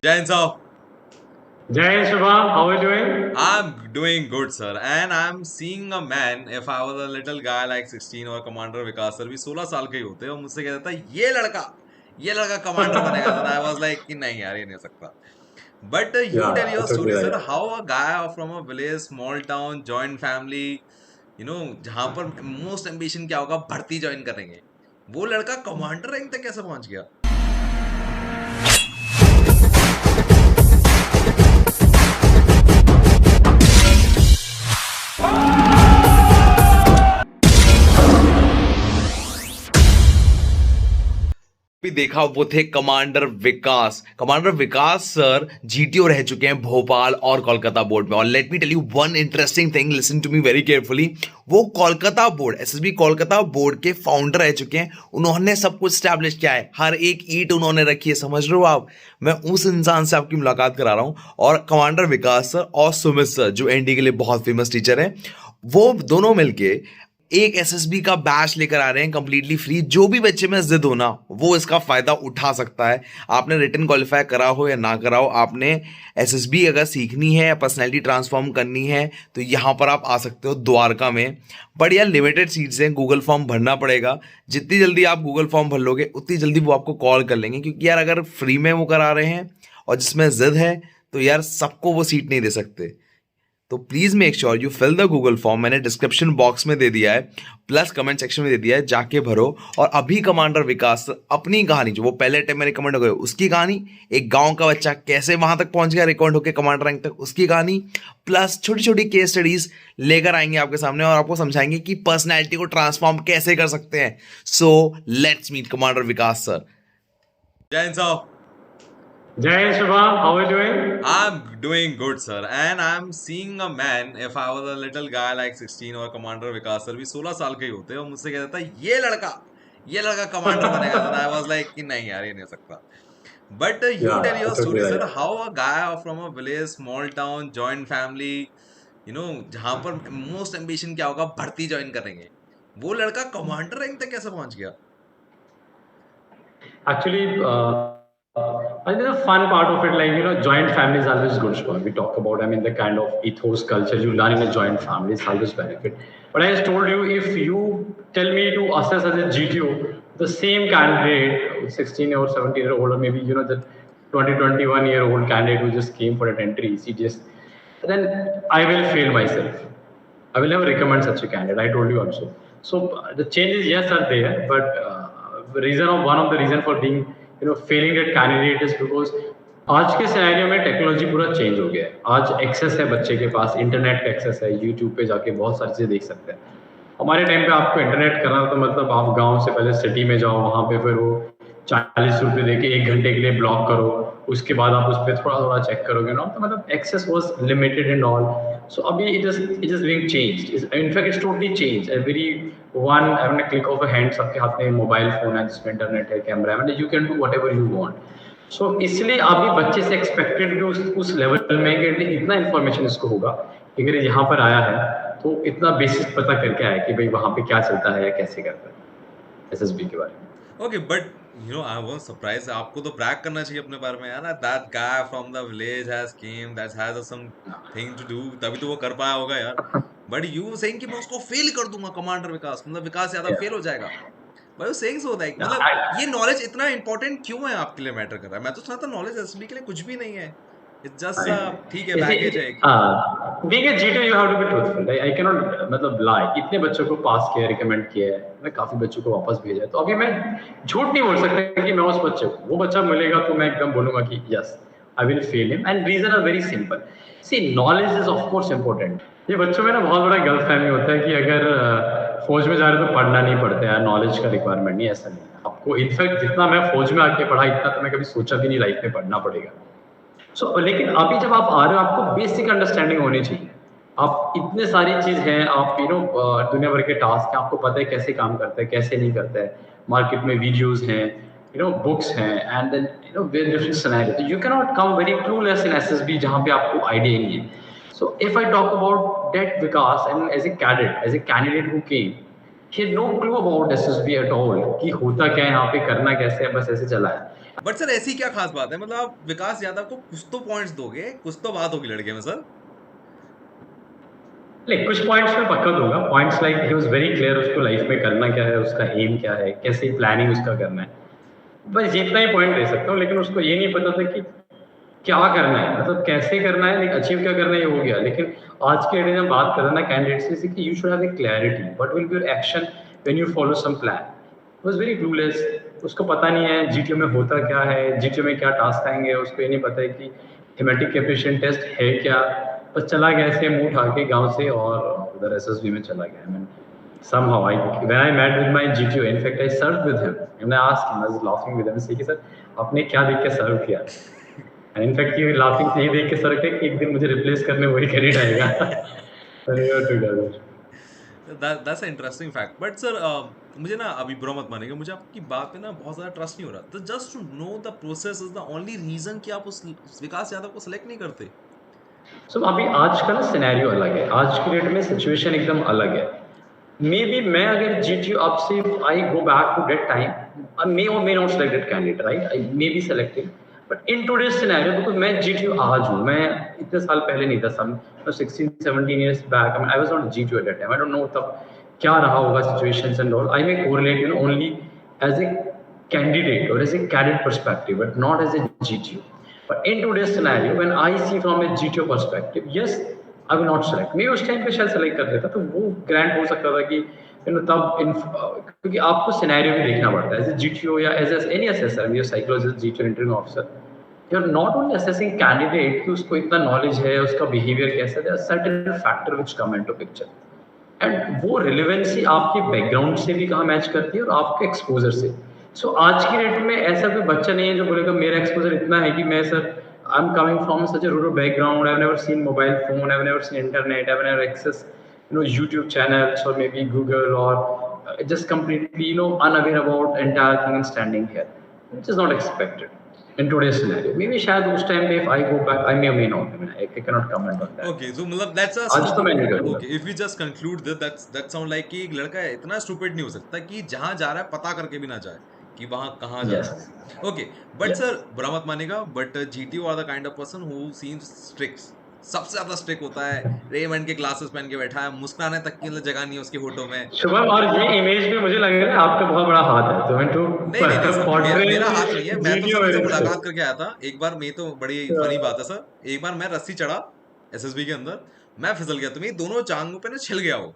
Jain sir, Jai Shubham, how are you doing? I'm doing good, sir. And I'm seeing a man, if I was a little guy like 16 और commander Vikas sir भी 16 साल के ही होते और मुझसे कहता था ये लड़का कमांडर बनेगा सर आई वाज लाइक कि नहीं यार ये नहीं हो सकता but you tell Yeah, your totally story right. Sir how a guy from a village small town joint family जहां पर मोस्ट एम्बिशन क्या होगा भर्ती ज्वाइन करेंगे वो लड़का कमांडर रैंक तक कैसे पहुंच गया भी देखा वो थे कमांडर विकास सर जीटीओ रह चुके हैं भोपाल और कोलकाता बोर्ड में और let me tell you one interesting thing listen to me very carefully वो Kolkata board SSB Kolkata board के फाउंडर रह चुके हैं उन्होंने सब कुछ स्टैब्लिश किया है हर एक ईंट उन्होंने रखी है समझ रहे हो आप मैं उस इंसान से आपकी मुलाकात करा रहा हूं और कमांडर विकास सर और सुमित सर जो एनडी के लिए बहुत फेमस टीचर हैं वो दोनों मिलके एक एसएसबी का बैच लेकर आ रहे हैं कंप्लीटली फ्री जो भी बच्चे में जिद हो ना वो इसका फायदा उठा सकता है आपने रिटन क्वालिफाई करा हो या ना करा हो आपने एसएसबी अगर सीखनी है या पर्सनैलिटी ट्रांसफॉर्म करनी है तो यहाँ पर आप आ सकते हो द्वारका में बट यार लिमिटेड सीट्स हैं गूगल फॉर्म भरना पड़ेगा जितनी जल्दी आप गूगल फॉर्म भर लोगे उतनी जल्दी वो आपको कॉल कर लेंगे क्योंकि यार अगर फ्री में वो करा रहे हैं और जिसमें जिद है तो यार सबको वो सीट नहीं दे सकते तो please make sure you fill the Google form मैंने डिस्क्रिप्शन बॉक्स में दे दिया है प्लस कमेंट सेक्शन में दे दिया है जाके भरो और अभी कमांडर विकास अपनी कहानी जो वो पहले टाइम में रिकमेंड हो गए उसकी कहानी एक गांव का बच्चा कैसे वहां तक पहुंच गया रिकमेंड होकर कमांडर रैंक तक उसकी कहानी प्लस छोटी छोटी केस स्टडीज लेकर आएंगे आपके सामने और आपको समझाएंगे कि पर्सनैलिटी को ट्रांसफॉर्म कैसे कर सकते हैं so let's meet commander Vikas sir Jain साहब Jai Shubham, how are you doing? I'm doing good, sir. And I'm seeing a man, if I was a little guy like 16 और कमांडर विकास सर भी 16 साल के ही होते और मुझसे कहता था ये लड़का कमांडर बनेगा सर आई वाज लाइक कि नहीं यार ये नहीं हो सकता but you tell Yeah, your totally story right. Sir how a guy from a village small town joint family जहां पर मोस्ट एम्बिशन क्या होगा भर्ती ज्वाइन करेंगे वो लड़का कमांडर रैंक तक कैसे पहुंच गया Actually, I think the fun part of it, like, joint family is always good, Shubham. We talk about, the kind of ethos culture you learn in a joint family is always benefit. But I just told you, if you tell me to assess as a GTO, the same candidate, 16 or 17 year old, or maybe, the 21 year old candidate who just came for an entry, CGS, then I will fail myself. I will never recommend such a candidate. I told you also. So the changes, yes, are there, but one of the reason for being failing that candidate is because आज के scenario में technology पूरा change हो गया है आज access है बच्चे के पास इंटरनेट का एक्सेस है यूट्यूब पे जाके बहुत सारी चीज़ें देख सकते हैं हमारे टाइम पे आपको इंटरनेट करना तो मतलब आप गांव से पहले सिटी में जाओ वहाँ पे फिर वो 40 रुपये दे के 1 घंटे के लिए ब्लॉक करो उसके बाद आप उस पर थोड़ा थोड़ा चेक करोगे ना तो मतलब access was limited and all so अभी it is being changed in fact it's totally change every one every click of a hand सबके हाथ में मोबाइल फोन है जिसमें इंटरनेट है कैमरा है मतलब you can do whatever you want so इसलिए अभी बच्चे से एक्सपेक्टेड भी उस लेवल में कि इतना इन्फॉर्मेशन इसको होगा कि अगर यहाँ पर आया है तो इतना बेसिक पता करके आया कि भाई वहाँ पे क्या चलता है या कैसे करता है एसएसबी के बारे में okay but I was surprise आपको तो ब्रैग करना चाहिए अपने बारे में यार ना that guy from the village has came that has something to do तभी तो वो कर पाया होगा यार बट यू सेइंग कि मैं उसको फेल कर दूंगा कमांडर विकास मतलब विकास यादव फेल हो जाएगा भाई वो सेइंग सो दैट मतलब ये नॉलेज इतना इंपॉर्टेंट क्यों है आपके लिए मैटर कर रहा है मैं तो सुना था नॉलेज एसबी के लिए कुछ भी नहीं है इट्स जस्ट ठीक है You बैगेज see, है एक being a GTO, you have to be truthful. I cannot मतलब lie. इतने बच्चों को पास किया, रिकमेंड किया है, मैं काफी बच्चों को वापस भेजा है. तो अभी मैं झूठ नहीं बोल सकता कि मैं उस बच्चे को वो बच्चा मिलेगा तो मैं एकदम बोलूंगा कि yes I will fail him and reason are very simple see knowledge is of course important ये बच्चों में ना बहुत बड़ा गलत फहमी होता है कि अगर फौज में जा रहे हो तो पढ़ना नहीं पड़ता है नॉलेज का रिक्वायरमेंट नहीं ऐसा नहीं है आपको इनफैक्ट जितना मैं फौज में आके पढ़ा इतना तो मैं कभी सोचा भी नहीं लाइफ में पढ़ना पड़ेगा लेकिन अभी जब आप आ रहे हो आपको बेसिक अंडरस्टैंडिंग होनी चाहिए आप इतने सारी चीज हैं आप दुनिया भर के टास्क हैं आपको पता है कैसे काम करता है कैसे नहीं करता है मार्केट में वीडियोस हैं बुक्स हैं and then very different scenario you can not come very clueless in SSB जहाँ पे आपको आइडिया नहीं है so if I talk about that Vikas and as a candidate who came he had no clue about SSB at all कि होता क्या है यहाँ पे करना कैसे है बस ऐसे चला है बट सर ऐसी क्या खास बात है, मतलब आप विकास यादव को कुछ तो पॉइंट्स दोगे, कुछ तो बात होगी लड़के में सर। लाइक कुछ पॉइंट्स मैं पक्का दूंगा, points like he was very clear उसको लाइफ में करना क्या है, उसका एम क्या है, कैसे प्लानिंग उसका करना है। बस इतना ही पॉइंट दे सकता हूँ, लेकिन उसको ये नहीं पता था कि क्या करना है, मतलब कैसे करना है, लेकिन अचीव क्या करना है ये हो गया। लेकिन आज के डेट में जब बात कर रहे हैं ना कैंडिडेट्स से कि you should have a clarity what will be your action when you follow some plan. Was very clueless, उसको पता नहीं है जीटीओ में होता क्या है, जीटीओ में क्या टास्क आएंगे, उसको ये नहीं पता है कि थीमेटिक कैपेसिटी टेस्ट है क्या। बस चला गया ऐसे मुंह उठा के गांव से और उधर एसएसबी में चला गया। I mean, somehow when I met with my GTO, in fact I served with him and I asked him, I was laughing with him, say कि सर आपने क्या देख के सर्व किया। And in fact ये laughing से ये देख के सर्व किया कि एक दिन मुझे रिप्लेस करने वही कैंडिडेट आएगा। And we were together. That's interesting fact. But sir मुझे ना, अभी बुरा मत मानेगा, मुझे आपकी बात पे ना बहुत ज़्यादा ट्रस्ट नहीं हो रहा। तो just to know the process is the only reason कि आप उस विकास यादव को सेलेक्ट नहीं करते। So अभी आज का ना सिनेरियो अलग है, आज की डेट में सिचुएशन एकदम अलग है। मे बी मैं अगर जीटीयू अब से I go back to that time, I may or may not select that candidate, right, I may be selected, but in today's scenario because मैं जीटीयू आज हूँ, मैं इतने साल पहले नहीं था, some 16-17 years back, I was not GTU at that time, I don't know तब क्या रहा होगा situations and all. I may correlate you know only as a candidate or as a cadet perspective, but not as a GTO. But in today's scenario, when I see from a GTO perspective, yes, I will not select. मैं उस time पे शायद select कर देता, तो वो grand हो सकता था कि तब क्योंकि आपको सिनेरियो भी देखना पड़ता है एज ए GTO या as any assessor, your psychologist, GTO interview officer, you are not only assessing candidate कि उसको इतना नॉलेज है, उसका बिहेवियर कैसा है, there are certain factor which come into picture एंड वो रिलेवेंसी आपके बैकग्राउंड से भी कहाँ मैच करती है और आपके एक्सपोजर से। सो आज की डेट में ऐसा कोई बच्चा नहीं है जो बोलेगा मेरा एक्सपोजर इतना है कि मैं sir I am coming from such a rural background, I have never seen mobile phone, I have never seen internet, I have never access YouTube channels or maybe Google or just completely unaware about entire thing and standing here, which is not expected in today's scenario. Maybe शायद उस time पे if I go back I may or may not, I mean I cannot comment on that. Okay, so मतलब that's a आज तो मैं नहीं करूँगा। Okay, if we just conclude this, that sound like कि एक लड़का इतना स्टूपिड नहीं हो सकता कि जहां जा रहा है पता करके भी ना जाए कि वहां कहाँ जा Yes. रहा है। Okay, but Yes. सर बुरा मत मानेगा, but GTO are the kind of person who seems strict, सबसे ज्यादा स्ट्रिक्ट होता है। रेमंड के ग्लासेस पहन के बैठा है, मुस्कुराने तक की जगह नहीं है उसके होठों में। शुभम, और ये इमेज में मुझे लग रहा है आपका बहुत बड़ा हाथ है, तो मैं टू नहीं नहीं नहीं सर, मेरा हाथ नहीं है, मैं तो वीडियो सर उनसे मेरे से। मुलाकात करके आया था एक बार। मैं तो बड़ी फनी बात है सर, एक बार मैं रस्सी चढ़ा एसएसबी के अंदर, मैं फिसल गया, तो मेरी दोनों टांगों पे ना छिल गया वो,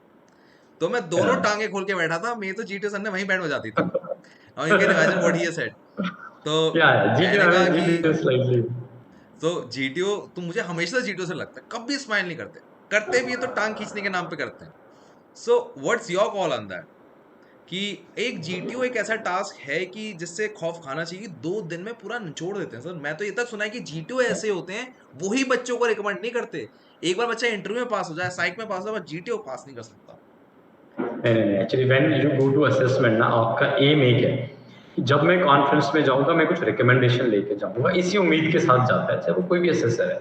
तो मैं दोनों टांगे खोल के बैठा था। मैं तो जीटीओ सर ने वहीं बैंड बजाती थी। Now you can imagine what he has said. तो मैंने कहा कि स्लाइटली तो जीटीओ, तो मुझे हमेशा जीटीओ से लगता है कभी स्माइल नहीं करते, करते भी है तो टांग खींचने के नाम पे करते हैं। So what's your call on that कि एक जीटीओ एक ऐसा टास्क है कि जिससे खौफ खाना चाहिए, 2 दिन में पूरा निचोड़ देते हैं सर। मैं तो ये तक सुना है कि जीटीओ ऐसे होते हैं वही बच्चों को रिकमेंड नहीं करते। एक बार बच्चा इंटरव्यू में पास हो जाए, साइक में पास हो जाए, जीटीओ पास नहीं कर सकता। नहीं, actually when you go to assessment ना, आपका एम एक है कि जब मैं कॉन्फ्रेंस में जाऊंगा मैं कुछ रिकमेंडेशन लेके जाऊंगा, इसी उम्मीद के साथ जाता है चाहे वो कोई भी असेसर है।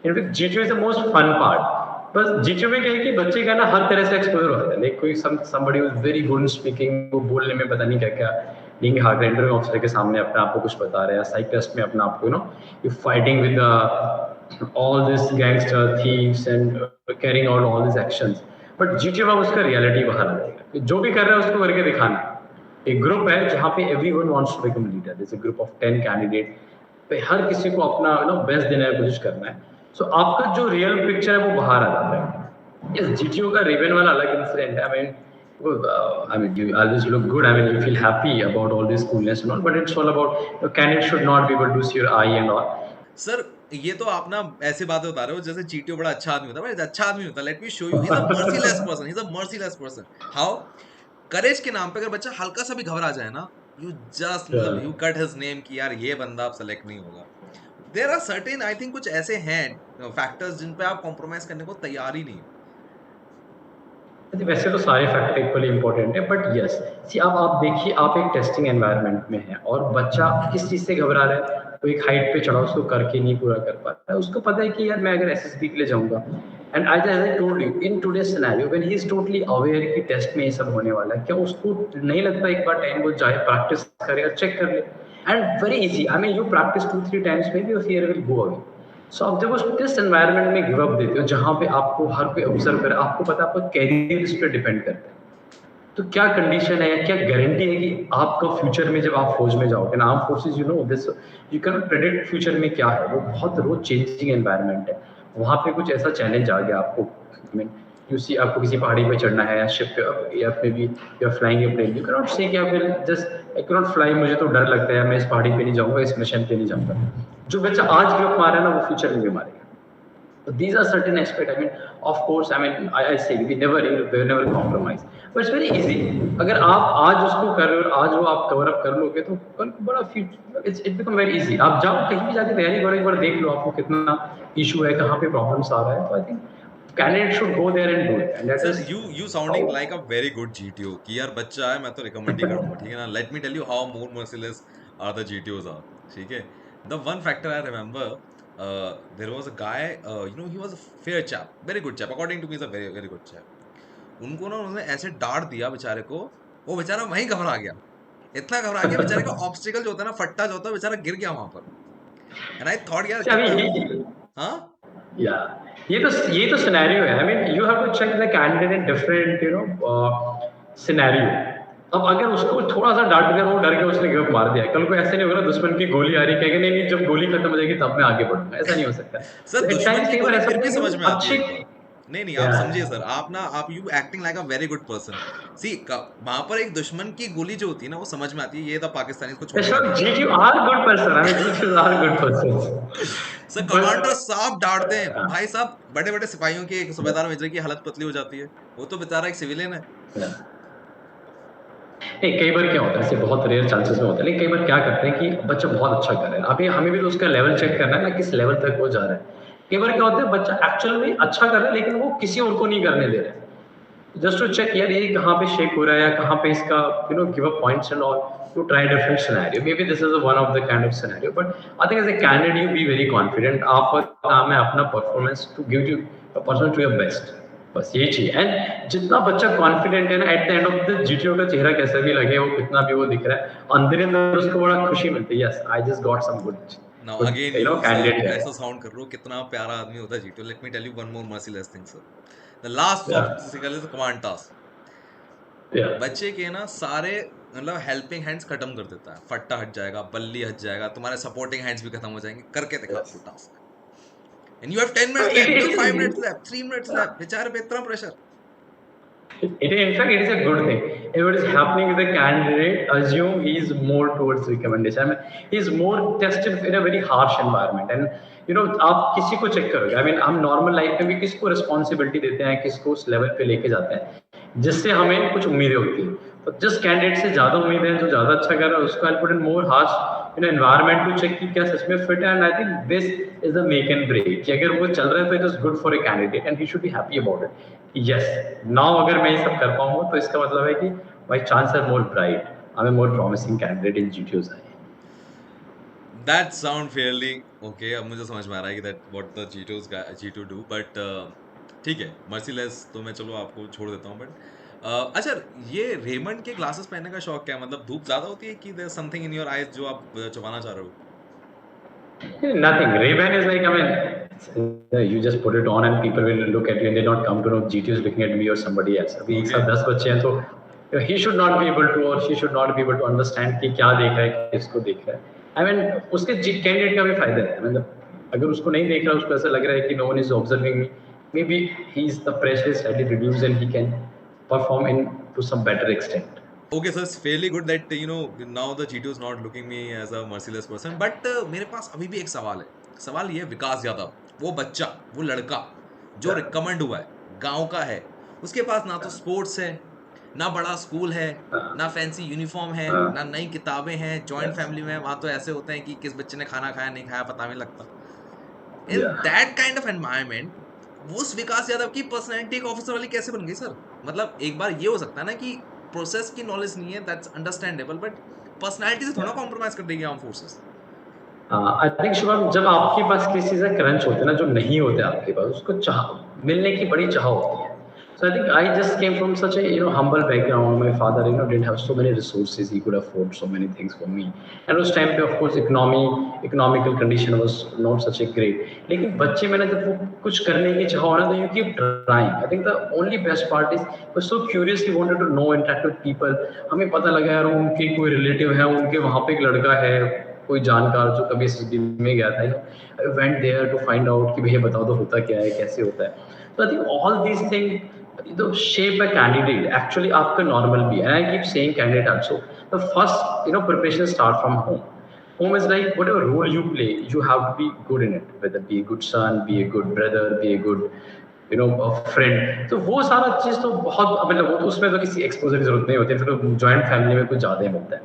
In fact GTO is the most fun part. बस जीटीओ में क्या है कि बच्चे का ना हर तरह से एक्सपोजर होता है, लाइक कोई somebody who is very good in speaking, वो बोलने में पता नहीं क्या क्या डींग हार्ड इंटरव्यू ऑफिसर के सामने अपने आप को कुछ बता रहे हैं, साइक टेस्ट में अपने आप को you fighting with all these gangster thieves and carrying out all these actions, but GTO में उसका रियलिटी बाहर आ जाएगा कि जो भी कर रहा है उसको करके दिखाना। एक ग्रुप है जहाँ पे everyone wants to become leader, this a group of 10 candidate पे हर किसी को अपना बेस्ट देने की कोशिश करना है। सो आपका जो रियल पिक्चर है वो बाहर आ जाता है। इस जीटीओ का रेवन वाला अलग इंसिडेंट है। I mean, you always look good. I mean, you feel happy about all this coolness and all, but it's all about candidate should not be able to see your eye and all. Sir ये तो आप ना ऐसे बातें बता रहे हो जैसे जीटीओ बड़ा अच्छा आदमी होता है, बट अच्छा आदमी होता है। Let me show you, he is a merciless person, he is a merciless person. How? Courage के नाम पे अगर बच्चा हल्का सा भी घबरा जाए ना, यू जस्ट मतलब यू कट हिज नेम कि यार ये बंदा आप सेलेक्ट नहीं होगा। There are certain, I think कुछ ऐसे हैं फैक्टर्स जिन पे आप कॉम्प्रोमाइज करने को तैयार ही नहीं। वैसे तो सारे फैक्टर इक्वली इंपॉर्टेंट है, बट यस सी अब आप देखिए, आप एक टेस्टिंग एनवायरनमेंट में हैं और बच्चा किस चीज़ से घबरा रहा है, तो एक हाइट पे चढ़ा उसको करके नहीं पूरा कर पाता है, उसको पता है कि यार मैं अगर एसएसबी के लिए जाऊंगा, and as I told you in today scenario when he is totally aware कि टेस्ट में ये सब होने वाला है, क्या उसको नहीं लगता एक बार टाइम वो जाए प्रैक्टिस करे और चेक कर ले। and very easy. I mean, you practice 2-3 times, maybe your fear will go away. सो आप जब उस टेस्ट एनवायरनमेंट में गिव अप देते हो जहाँ पे आपको हर कोई ऑब्जर्व करे, आपको पता है आपका कैरियर इस पे डिपेंड करता है, तो क्या कंडीशन है या क्या गारंटी है कि आपका फ्यूचर में जब आप फौज में जाओगे ना, arm forces, you know this, you can not predict future में क्या है, वो बहुत रोज चेंजिंग एनवायरनमेंट है। वहाँ पे कुछ ऐसा चैलेंज आ गया आपको, आई मीन यू सी, आपको किसी पहाड़ी पे चढ़ना है या शिप पे या maybe you are flying a plane, you can not say कि आप just I can not fly, मुझे तो डर लगता है, मैं इस पहाड़ी पे नहीं जाऊँगा, इस मिशन पे नहीं जाऊँगा। जो बच्चा आज गिव अप मारा है ना, वो फ्यूचर में भी मारेगा। So these are certain aspects. I mean, of course, I mean, I say we never compromise. But it's very easy. अगर आप आज उसको कर रहे हो, आज वो आप कवर अप कर लोगे, तो कल को बड़ा it become very easy. आप जाओ कहीं भी जाके तैयारी करो, एक बार देख लो आपको कितना इशू है, कहाँ पे प्रॉब्लम्स आ रहा है। तो I think candidate should go there and do it, and that sir is you sounding like a very good GTO कि यार बच्चा है, मैं तो रिकमेंड ही करूंगा, ठीक है ना। Let me tell you how more merciless are the GTOs are, ठीक है। The one factor I remember, there was a guy, he was a fair chap, very good chap, according to me is a very very good chap। उनको ना उन्होंने ऐसे डांट दिया बेचारे को, वो बेचारा वहीं घबरा गया, इतना घबरा गया बेचारे का, ऑब्स्टिकल जो होता है ना, फट्टा जो होता है, बेचारा गिर गया वहां पर। एंड आई थॉट यार हाँ या ये तो सिनेरियो है। I mean you have to check the candidate in different scenario. अब अगर उसको थोड़ा सा डांट दिया, वो डर के उसने गिव अप मार दिया, कल को ऐसे नहीं होगा ना दुश्मन की गोली आ रही, कहेगा नहीं नहीं, जब गोली खत्म हो जाएगी तब मैं आगे बढ़ूंगा, ऐसा नहीं हो सकता। सर तो दुश्मन की गोली फिर भी समझ में आती अच्छी है। नहीं नहीं, आप समझिए सर, आप you acting like a very good person. See वहां पर एक दुश्मन की गोली जो होती है ना, वो समझ में आती है, ये तो पाकिस्तानी को छोड़ you are good person. I mean, you are good person. Sir commander साहब डांटते हैं भाई साहब, बड़े बड़े सिपाहियों की, एक सूबेदार मेजर की हालत पतली हो जाती है, वो तो बेचारा एक सिविलियन है। नहीं, कई बार क्या होता है, ऐसे बहुत रेयर चांसेस में होता है, लेकिन कई बार क्या करते हैं कि बच्चा बहुत अच्छा कर रहा है, अभी हमें भी तो उसका लेवल चेक करना है ना, किस लेवल तक वो जा रहा है। कई बार क्या होता है, बच्चा एक्चुअल में अच्छा कर रहा है लेकिन वो किसी और को नहीं करने दे रहा है, जस्ट टू चेक यार ये कहाँ पे शेक हो रहा है या कहाँ पे इसका give up points and all, to try different scenario. Maybe this is one of the kind of scenario, but I think as a candidate you be very confident. आपका काम है अपना performance to give you a person to your best. बस ये चीज। And जितना बच्चा confident है ना, at the end of the GTO का चेहरा कैसा भी लगे, वो कितना भी वो दिख रहा है, अंदर अंदर उसको बड़ा खुशी मिलती है, yes I just got some good Now again, candidate ऐसा साउंड कर रहे हो, कितना प्यारा आदमी होता है GTO. Let me tell you one more merciless thing sir, the last obstacle is the command task. बच्चे के ना सारे मतलब हेल्पिंग हैंड्स खत्म कर देता है, फट्टा हट जाएगा, बल्ली हट जाएगा, तुम्हारे सपोर्टिंग हैंड्स भी खत्म हो जाएंगे, करके दिखा आपको task. And you have 10 minutes left, you 5 minutes left, 3 minutes left, बेचारे पे इतना pressure. In fact, it is a good thing. If it is happening with a candidate, assume he is more towards recommendation. I mean, he is more tested in a very harsh environment. And आप किसी को check करोगे, I mean, हम normal life में भी किसको responsibility देते हैं, किसको उस लेवल पे लेके जाते हैं जिससे हमें कुछ उम्मीदें होती है। तो जिस कैंडिडेट से ज्यादा उम्मीदें हैं, जो ज्यादा अच्छा कर रहा है, उसको I put in more harsh environment to check कि क्या सच में फिट है। And I think this is the make and break, कि अगर वो चल रहा है तो it is good for a candidate and he should be happy about it. Yes, now अगर मैं ये सब कर पाऊंगा तो इसका मतलब है कि my chance are more bright, I am more promising candidate in GTOs. That sound fairly okay। अब मुझे समझ में आ रहा है कि that what the G2 do, but ठीक है, मर्सीलेस तो मैं चलो आपको छोड़ देता हूँ। बट अच्छा, ये रेमंड के ग्लासेस पहनने का शौक क्या है? मतलब धूप ज्यादा होती है कि there something in your eyes जो आप छुपाना चाह रहे हो? Nothing. Ray-Ban is like, I mean, you just put it on and people will look at you and they not come to know GT is looking at me or somebody else. अभी एक साथ 10 बच्चे हैं तो he should not be able to or she should not be able to understand कि क्या देख रहा है, किसको देख रहा है। I mean, उसके कैंडिडेट का भी फायदा है। मतलब अगर उसको नहीं देख रहा, उसको ऐसा लग रहा है कि no one is observing me, maybe his the pressure is slightly reduced and he can perform in to some better extent. Okay, so it's fairly good that now the GTO is not looking me as a merciless person, but मेरे पास अभी भी एक सवाल है। सवाल ये, विकास यादव, वो बच्चा, वो लड़का जो रिकमेंड हुआ है, गांव का है, उसके पास ना तो स्पोर्ट्स है, ना बड़ा स्कूल है, ना फैंसी यूनिफॉर्म है, ना नई किताबें हैं, जॉइंट फैमिली में वहाँ तो ऐसे होते हैं कि किस बच्चे ने खाना खाया नहीं खाया पता नहीं लगता। In that kind of environment, उस विकास यादव की पर्सनैलिटी एक ऑफिसर वाली कैसे बन गई सर? मतलब एक बार ये हो सकता है ना कि प्रोसेस की नॉलेज नहीं है, दैट्स अंडरस्टैंडेबल, बट पर्सनालिटी से थोड़ा कॉम्प्रोमाइज कर देगी arm forces. I think Shubham, जब आपके पास किसी से क्रंच होते हैं ना, जो नहीं होते आपके पास, उसको चाह मिलने की बड़ी चाह होती है। So I think I just came from such a humble background. My father didn't have so many resources. He could afford so many things for me. And उस time पे of course economical condition was not such a great. लेकिन बच्चे मैंने जब वो कुछ करने की चाहा ना, तो you keep trying. I think the only best part is he was so curious. He wanted to know, interact with people. हमें पता लगा यार उनके कोई रिलेटिव है, उनके वहाँ पे एक लड़का है, कोई जानकार जो कभी एसएसबी में गया था, went there to find out कि भैया बताओ तो होता क्या है, कैसे होता है. So I think all these things shape a candidate. Actually, आपका normal भी है. And I keep saying candidate also. The first preparation start from home. Home is like whatever role you play, you have to be good in it. Whether be a good son, be a good brother, be a good a friend. तो वो सारा चीज़ तो बहुत मतलब वो तो उसमें तो किसी एक्सपोजर की जरूरत नहीं होती है. फिर जॉइंट फैमिली में कुछ ज़्यादा ही मिलता है.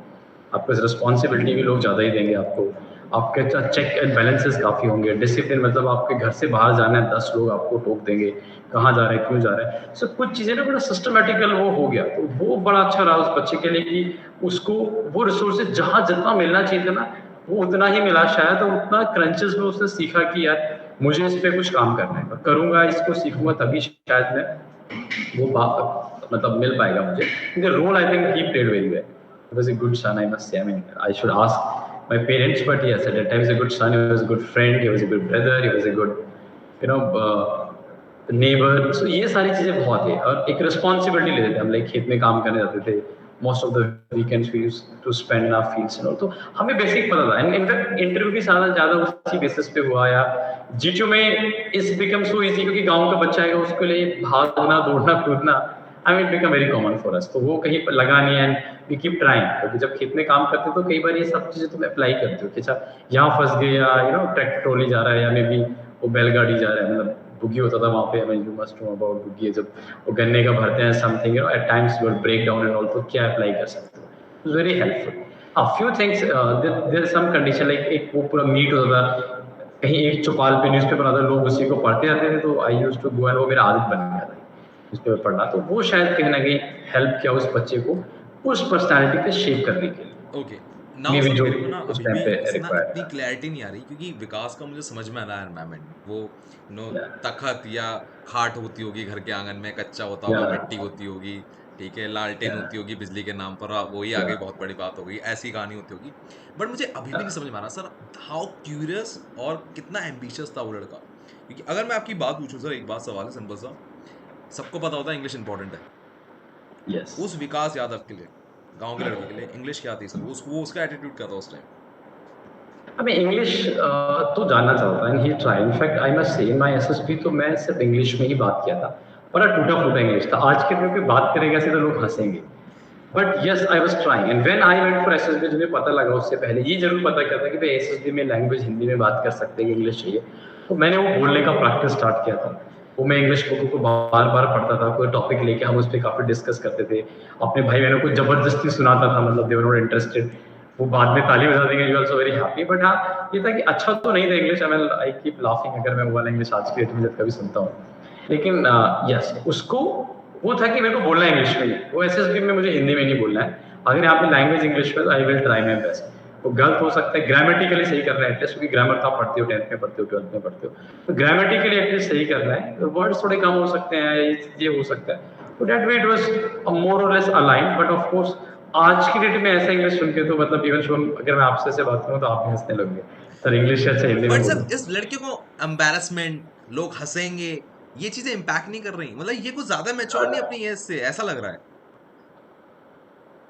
आपको रिस्पॉन्सिबिलिटी भी लोग ज़्यादा ही देंगे आपको. आपके चेक एंड बैलेंसेस काफ़ी होंगे. डिसिप्लिन मतलब आपके घर से बाहर जाना है, 10 लोग आपको टोक देंगे, कहाँ जा रहे हैं, क्यों जा रहे हैं. सो कुछ चीज़ें ना बड़ा सिस्टमेटिकल वो हो गया, तो वो बड़ा अच्छा रहा उस बच्चे के लिए कि उसको वो रिसोर्सेज जहाँ जितना मिलना चाहिए था ना, वो उतना ही मिला शायद. और उतना क्रंचेस में उसने सीखा कि यार मुझे इस पे कुछ काम करना है, करूँगा, इसको सीखूंगा, तभी शायद मैं वो मतलब मिल पाएगा मुझे. The role I think he played very well. He was a good son, I must say. I mean, I should ask my parents, but yes, at that time he was a good son, he was a good friend, he was a good brother, he was a good, neighbor. So ये सारी चीज़ें बहुत है. और एक responsibility लेते थे हम, लाइक खेत में काम करने जाते थे. Most of the weekends we used to spend in our fields and all. तो हमें बेसिक पता था. एंड इनफैक्ट इंटरव्यू भी ज़्यादा उसी बेसिस पे हुआ. या जीटीयू में इस बिकम सो इजी, क्योंकि गांव का बच्चा है, उसके लिए भागना, दौड़ना, कूदना, I mean become very common for us. तो वो कहीं पर लगा नहीं. एंड वी कीप ट्राइंग, क्योंकि जब खेत में काम करते हो तो कई बार ये सब चीज़ें तुम अप्लाई करते हो कि अच्छा यहाँ फंस गए, या ट्रैक्टर ट्रॉली जा रहा है, या मे बी वो बैलगाड़ी जा रहा है. मतलब बुगी होता था वहाँ पे. I mean you must know about bogie. जब वो गन्ने का भरते हैं something, at times you break down and all, तो क्या अप्लाई कर सकते हो. It was very helpful. Few things there some condition, like एक वो पूरा मीट होता था, कहीं एक चौपाल पे न्यूज़पेपर आता, लोग उसी को पढ़ते रहते थे. तो I used to go, and वो मेरा आदत बन गया था न्यूज़पेपर पढ़ना. तो वो शायद कहीं ना कहीं हेल्प किया उस बच्चे को उस पर्सनैलिटी पे शेप करने के लिए. ओके नाउ Maybe सर जो मेरे को ना उस अभी टाइम भी पे इससे ना required इतनी था. क्लैरिटी नहीं आ रही, क्योंकि विकास का मुझे समझ में आ रहा है एनवायरनमेंट. वो Yeah. तखत या खाट होती होगी घर के आंगन में, कच्चा होता होगा, Yeah. मिट्टी होती होगी, ठीक है, लालटेन Yeah. होती होगी बिजली के नाम पर, वही आ गई, Yeah. बहुत बड़ी बात हो गई, ऐसी कहानी होती होगी. बट मुझे अभी भी नहीं समझ में आ रहा सर, हाउ क्यूरियस और कितना एम्बिशियस था वो लड़का. क्योंकि अगर मैं आपकी बात पूछूं सर, एक बात सवाल है सिंपल सा, सबको पता होता है इंग्लिश इंपॉर्टेंट है. Yes. उस विकास यादव के लिए, गांव के लड़के के लिए इंग्लिश क्या थी सर? वो उसका एटीट्यूड क्या था उस टाइम? हमें इंग्लिश तो जानना चाहता है. And he try. In fact I must say in my SSP तो मैं सिर्फ इंग्लिश में ही बात किया था. बड़ा टूटा फूटा इंग्लिश था. आज के दिन पे बात करेगा ऐसे तो लोग हंसेंगे. But yes I was trying. And when I went for SSB, मुझे पता लगा उससे पहले ये जरूर पता किया था कि भाई एसएसबी में लैंग्वेज हिंदी में बात कर सकते हैं, इंग्लिश चाहिए. तो मैंने वो बोलने का प्रैक्टिस स्टार्ट किया था. वो मैं इंग्लिश बुक को बार बार पढ़ता था. कोई टॉपिक लेके हम उस पर काफ़ी डिस्कस करते थे. अपने भाई बहनों को ज़बरदस्ती सुनाता था. मतलब दे वर नॉट इंटरेस्टेड. वो बाद में ताली बजा देंगे, you also very happy. But हाँ, ये था कि अच्छा तो नहीं था इंग्लिश. आई कीप लाफिंग अगर मैं वो वाला इंग्लिश आज की डेट में जब कभी सुनता हूँ. लेकिन यस, उसको वो था कि मेरे को बोलना है इंग्लिश में ही. वो एसएसबी में मुझे हिंदी में नहीं बोलना है. अगर यहाँ पे लैंग्वेज इंग्लिश में, तो I will try my best. वो गलत हो सकता है, ग्रामेटिकली सही करना है एटलीस्ट, क्योंकि ग्रामर तो आप पढ़ते हो, 10th में पढ़ते हो, 12th में पढ़ते हो, तो ग्रामेटिकली एटलीस्ट सही करना है. वर्ड्स थोड़े कम हो सकते हैं, ये हो सकता है. तो that way it was more or less align. But of course आज की डेट में ऐसा इंग्लिश सुन के तो मतलब इवन शुभम, अगर मैं आपसे बात करूँ तो आप भी हंसने लगोगे सर, इंग्लिश अच्छा हिंदी में बट बोलो. सर इस लड़के को एम्बैरेसमेंट, लोग हंसेंगे, ये चीजें इम्पैक्ट नहीं कर रही. मतलब ये कुछ ज्यादा मैच्योर नहीं अपनी एज से, ऐसा लग रहा है.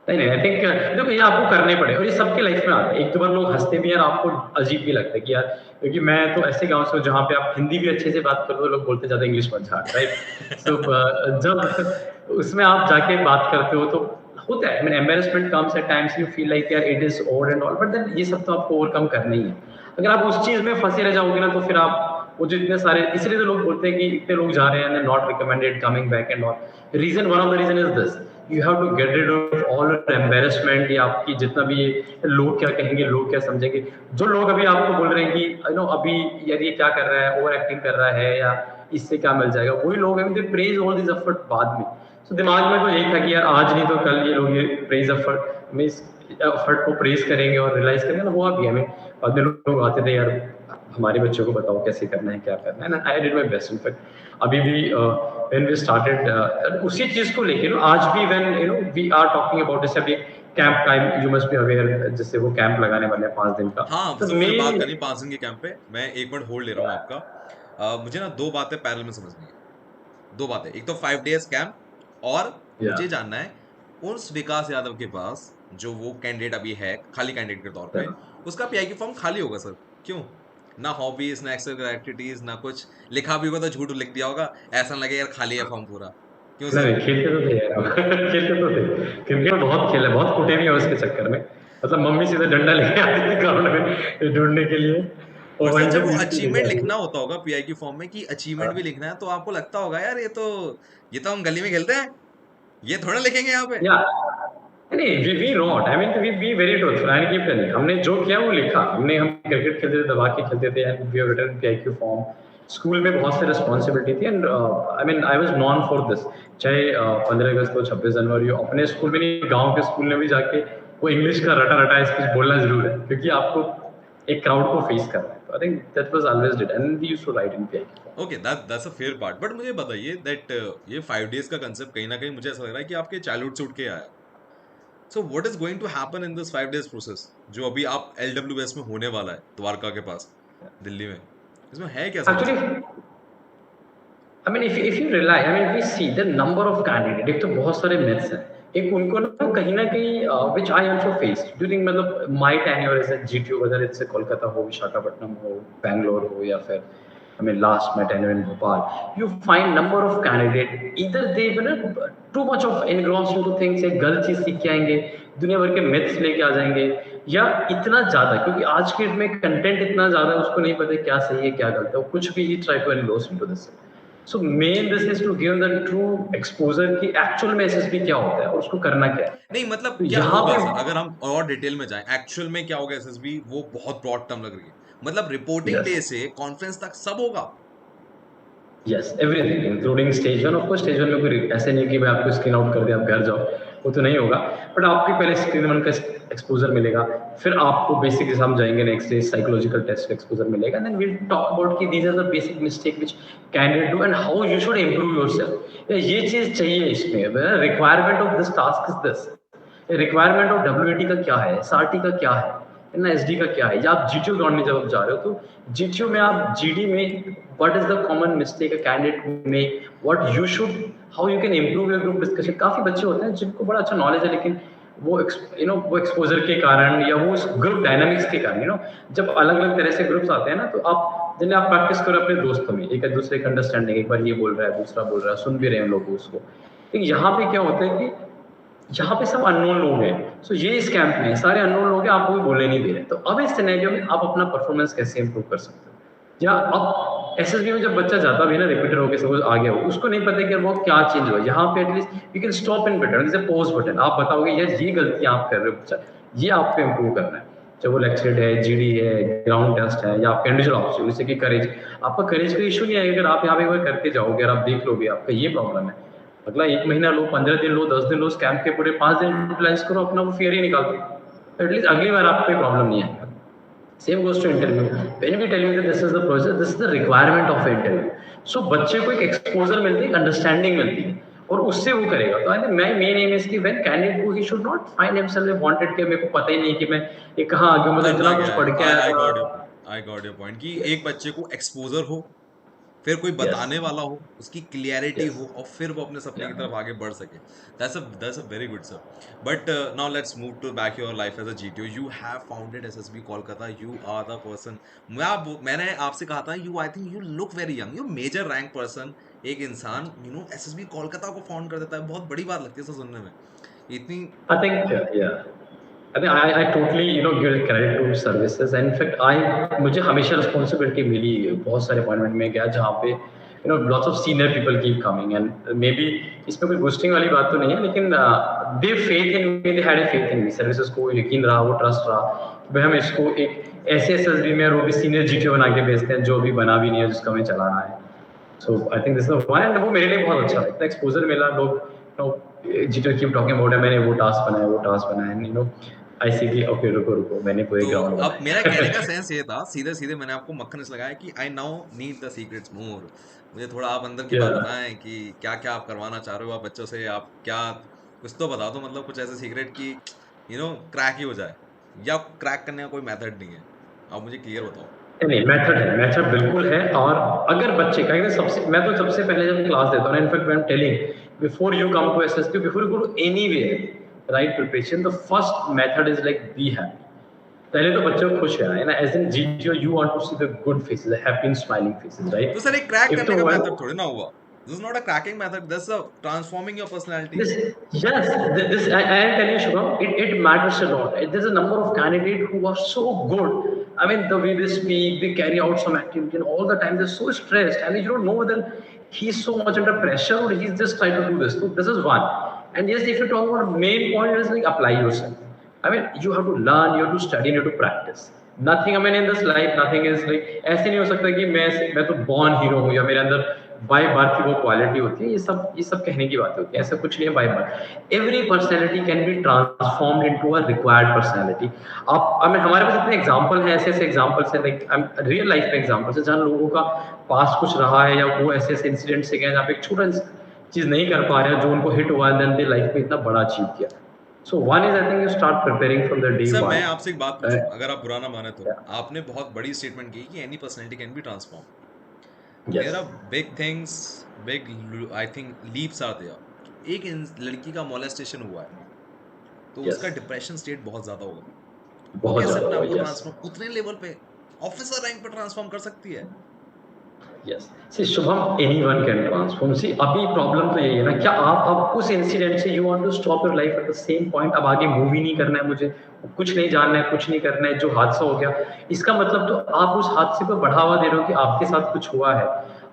नहीं, आई थिंक देखो ये आपको करने पड़े, और ये सबके लाइफ में आता है. एक तो बार लोग हंसते भी हैं और आपको अजीब भी लगता है कि यार, क्योंकि मैं तो ऐसे गांव से हूं जहाँ पे आप हिंदी भी अच्छे से बात करते हो, लोग बोलते ज़्यादा इंग्लिश मत झाड़, राइट. तो जब उसमें आप जाके बात करते हो तो होता है. I mean embarrassment comes at times, you feel like यार it is over and all. But then ये सब तो आपको ओवरकम करना ही है. अगर आप उस चीज़ में फंसे रह जाओगे ना, तो फिर आप वो जो इतने सारे, इसलिए तो लोग बोलते हैं कि इतने लोग जा रहे हैं, not recommended coming back and all. Reason, one of the reason is this. You have to get rid of all embarrassment. या आपकी जितना भी लोग क्या कहेंगे, लोग क्या समझेंगे. जो लोग अभी आपको बोल रहे हैं कि अभी यार ये क्या कर रहा है, ओवर एक्टिंग कर रहा है, या इससे क्या मिल जाएगा, वही लोग हैं दे प्रेज ऑल दिस एफर्ट बाद में. सो दिमाग में तो यही था कि यार आज नहीं तो कल ये लोग ये प्रेज एफर्ट को प्रेज करेंगे और रियलाइज करेंगे ना, हुआ भी हमें. बाद में लोग आते थे यार हमारे बच्चों को बताओ कैसे करना है, क्या करना है, and I did my best. In fact अभी भी व्हेन वी स्टार्टेड उसी चीज को लेके आज भी when we are talking about this, अभी camp time, you must be aware, जैसे वो कैंप लगाने वाले हैं 5 दिन का, हाँ, तो सब मुझे बात मेन करनी 5 दिन के कैंप पे। मैं 1 मिनट होल्ड ले रहा हूँ आपका। मुझे ना 2 बातें पैरेलल में समझनी है। 2 बातें, एक तो 5 डेज़ कैंप, और या मुझे जानना है उस विकास यादव के पास जो वो कैंडिडेट अभी है, खाली कैंडिडेट के तौर पे, उसका पीआई की फॉर्म खाली होगा सर, क्यों? ना हॉबीज़, ना एक्स्ट्रा एक्टिविटीज़, ना कुछ लिखा भी होगा तो झूठ लिख दिया होगा, ऐसा ना लगे यार खाली है फॉर्म पूरा। क्यों नहीं, सर? नहीं, खेलते तो थे यार हम। खेलते तो थे, क्रिकेट बहुत खेला, बहुत कुटे भी हैं उसके चक्कर में। मतलब मम्मी सीधा डंडा लेके आती थी ग्राउंड में ढूंढने के लिए, पर और सर वहीं से जब वो पीट के लेके अचीवमेंट आती लिखना थी। होता होगा पीआई की फॉर्म में कि अचीवमेंट भी हाँ। लिखना है, तो आपको लगता होगा यार ये तो हम गली में खेलते हैं, ये थोड़ा लिखेंगे यहाँ पे। या नहीं, we wrote, I mean we very truthful, I keep telling, हमने जो किया वो लिखा। हम क्रिकेट खेलते थे, दबा के खेलते थे, and we have written PIQ form. School में बहुत सी रिस्पांसिबिलिटी थी, and I mean I was known for this. चाहे 15 अगस्त हो, 26 जनवरी हो, अपने स्कूल में नहीं, गांव के स्कूल में भी जाके वो इंग्लिश का रटा रटा स्पीच बोलना जरूर है, क्योंकि आपको एक क्राउड को फेस करना है। तो I think that was always did, and we used to write in PIQ form. Okay, that's a fair part. But मुझे बताइए दैट ये 5 डेज का कंसेप्ट कहीं ना कहीं मुझे ऐसा लग रहा है कि आपके चाइल्डहुड से उठ के आया। So what is going to happen in this 5 days process जो अभी आप एलडब्ल्यूएस में होने वाला है द्वारका के पास, दिल्ली में, इसमें है क्या समझ एक्चुअली सकते हैं? I mean, if you rely, I mean, we see the number of candidate, एक तो बहुत सारे myths हैं। एक उनको ना कहीं which I also faced during मतलब my tenure as a GTO, whether it's a Kolkata हो, विशाखापट्टनम हो, बैंगलोर हो, या फिर I mean last my tenure in Bhopal, you find number of candidate either they too much of engrossed into things, एक गलत चीज सीख के आएंगे, दुनिया भर के myths लेके आ जाएंगे, या इतना ज्यादा, क्योंकि आज के डेट में कंटेंट इतना ज्यादा है, उसको नहीं पता क्या सही है क्या गलत है, वो कुछ भी ही try to engross into this। So main this is to give the true exposure कि एक्चुअल में एसएसबी क्या होता है और उसको करना क्या है। नहीं मतलब तो क्या यहाँ होगा पे सर, अगर हम और डिटेल में जाएं एक्चुअल में क्या होगा एसएसबी, वो बहुत ब्रॉड टर्म लग रही है। मतलब रिपोर्टिंग यस डे से कॉन्फ्रेंस तक सब होगा। Yes everything including stage one. Of course stage one में कोई ऐसे नहीं कि मैं आपको स्क्रीन आउट कर दे आप घर जाओ, वो तो नहीं होगा, बट आपको पहले स्क्रीन वन का एक्सपोजर मिलेगा, फिर आपको बेसिक हम जाएंगे नेक्स्ट डे साइकोलॉजिकल टेस्ट का एक्सपोजर मिलेगा, देन वी टॉक अबाउट कि these are the basic mistake which candidate do and how you should improve yourself. ये चीज चाहिए इसमें, requirement of this task is this, requirement of WAT का क्या है, एसआरटी का क्या है, ना एसडी का क्या है, या आप जीटीओ ग्राउंड में जब आप जा रहे हो तो जीटीओ में आप जीडी में what is the common mistake a candidate make, what you should, how you can improve your group discussion. काफी बच्चे होते हैं जिनको बड़ा अच्छा नॉलेज है, लेकिन वो वो एक्सपोजर के कारण या वो ग्रुप डायनामिक्स के कारण जब अलग अलग तरह से ग्रुप्स आते हैं ना, तो आप जिन्हें आप प्रैक्टिस करो अपने दोस्तों में, एक दूसरे का अंडरस्टैंडिंग, एक बार ये बोल रहा है दूसरा बोल रहा है, सुन भी रहे हैं लोग उसको। लेकिन यहाँ पे क्या होता है कि यहाँ पे सब अननोन लोग हैं, सो ये इस कैंप में सारे अननोन लोग हैं, आपको भी बोलने नहीं दे रहे, तो अब इस सिनेरियो में आप अपना परफॉर्मेंस कैसे इंप्रूव कर सकते हो। या अब एसएसबी में जब बच्चा जाता भी ना रिपीटर होकर सपोज आ गया हो, उसको नहीं पता कि वो क्या चेंज हुआ, यहाँ पे at least you can stop in button, जैसे पॉज बटन, आप बताओगे यार ये गलती आप कर रहे हो बच्चा, ये आपको इंप्रूव करना है। चाहे वो लेक्चर्ड है, जीडी है, ग्राउंड टेस्ट है, या आपका इंडिविजुअल ऑप्शन, जैसे कि करेज, आपका करेज का इशू नहीं है, अगर आप यहाँ पे करके जाओगे और आप देख लोगे आपका ये प्रॉब्लम है, अगला 1 महीना लो, 15 दिन लो, 10 दिन लो, कैंप के पूरे 5 दिन यूटिलाइज करो, अपना वो फियर ही निकाल दो, एटलीस्ट अगली बार आपको कोई प्रॉब्लम नहीं आएगा। Same goes to interview, when we tell you that this is the process, this is the requirement of interview. So बच्चे को एक एक्सपोजर मिलती है, एक अंडरस्टैंडिंग मिलती है, और उससे वो करेगा। तो आई थिंक मैं मेन एम इज कि व्हेन कैंडिडेट को he should not find himself wanted कि मेरे को पता ही नहीं कि मैं ये कहाँ आ गया, मतलब इतना कुछ पढ़ के आई आया। गॉट योर पॉइंट कि एक बच्चे को एक्सपोजर हो, फिर कोई यस बताने वाला हो, उसकी क्लियरिटी यस हो, और फिर वो अपने सपने की तरफ आगे बढ़ सके। That's a very good sir. But now let's move to back your life as a GTO. You have founded SSB Kolkata, you are the person. मैंने आपसे कहा था, you I think you look very young, you major rank person. एक इंसान SSB Kolkata को found कर देता है, बहुत बड़ी बात लगती है सर सुनने में, इतनी। I think yeah. I think I totally give credit to services, and in fact मुझे हमेशा रिस्पॉन्सिबिलिटी मिली, बहुत सारे अपॉइंटमेंट में गया जहाँ पे lots of senior people keep coming, and maybe इसमें कोई बोस्टिंग वाली बात तो नहीं है, लेकिन they faith in me, they had a faith in me, services को यकीन रहा, वो ट्रस्ट रहा कि भाई हम इसको एक ऐसे एसएसबी में, और वो भी सीनियर जीटीओ बना के भेजते हैं जो अभी बना भी नहीं है, जिसका हमें चलाना है। So I think this is why, and वो मेरे लिए बहुत अच्छा है, एक्सपोजर मिला, लोग जीटीओ कीप टॉकिंग अबाउट है, मैंने वो टास्क बनाया, वो टास्क बनाया, आई सी कि ओके रुको मैंने पूरे तो ग्राउंड अब मेरा कहने का बनाए। सेंस ये था, सीधे सीधे मैंने आपको मक्खन से लगाया कि I now need the secrets more. मुझे थोड़ा आप अंदर की बात Yeah. बताएं कि क्या क्या आप करवाना चाह रहे हो, आप बच्चों से, आप क्या, कुछ तो बता दो, मतलब कुछ ऐसे सीक्रेट की क्रैक ही हो जाए, या क्रैक करने का कोई मेथड नहीं है, आप मुझे क्लियर बताओ। नहीं, मेथड बिल्कुल है। और अगर बच्चे का सबसे, मैं तो सबसे पहले जब क्लास देता हूँ, in fact I am telling before you come to SSP, before you go to anywhere right preparation, the first method is like be happy. पहले तो बच्चों को खुश रहना है ना, as in GTO you want to see the good faces, happy and smiling faces, तो right? Sir एक क्रैक एक करने तो का वो है मेथड थोड़ी ना हुआ, this is not a cracking method, this is transforming your personality. this. Yes, this I am telling you, Shubham, it matters a lot. There's a number of candidates who are so good. I mean, the way they speak, they carry out some activity, and all the time they're so stressed, and you don't know whether he's so much under pressure or he's just trying to do this. So this is one. And yes, if you talk about main point, is like apply yourself. I mean, you have to learn, you have to study, you have to practice. Nothing, I mean, in this life, nothing is like, ऐसे नहीं हो सकता कि मैं तो born hero हूँ या मेरे अंदर बाय बर्थ की वो क्वालिटी होती है। ये सब कहने की बातें होती है, ऐसा कुछ नहीं है by birth. Every personality can be transformed into a required personality. आप, आई मीन, हमारे पास इतने एग्जांपल हैं, ऐसे एग्जांपल्स हैं, लाइक रियल लाइफ में एग्जांपल्स हैं जहाँ लोगों का पास कुछ रहा है, या वो ऐसे इंसिडेंट से गए जहाँ पे एक छोटा चीज नहीं कर पा रहे, जो उनको हिट हुआ, देन दे लाइफ में इतना बड़ा अचीव किया। So one is, I think, you start preparing from the day sir मैं वन। आपसे एक बात पूछूं, अगर आप बुरा ना माने तो, आपने बहुत बड़ी स्टेटमेंट की कि any personality can be transform. Yes there are big things, big I think leaps are there. एक लड़की का मोलेस्टेशन हुआ है, तो यस उसका डिप्रेशन स्टेट बहुत ज्यादा होगा, वो बहुत कैसे ज्यादा अपने आप को यस ट्रांसफॉर्म उतने लेवल पे ऑफिसर रैंक पे ट्रांसफॉर्म कर सकती है? Yes. See Shubham, anyone can transform. See अभी प्रॉब्लम तो यही है ना, क्या आप अब उस इंसिडेंट से you want to stop your life at the same point? अब आगे मूव ही नहीं करना है मुझे, कुछ नहीं जानना है, कुछ नहीं करना है, जो हादसा हो गया, इसका मतलब तो आप उस हादसे को बढ़ावा दे रहे हो कि आपके साथ कुछ हुआ है,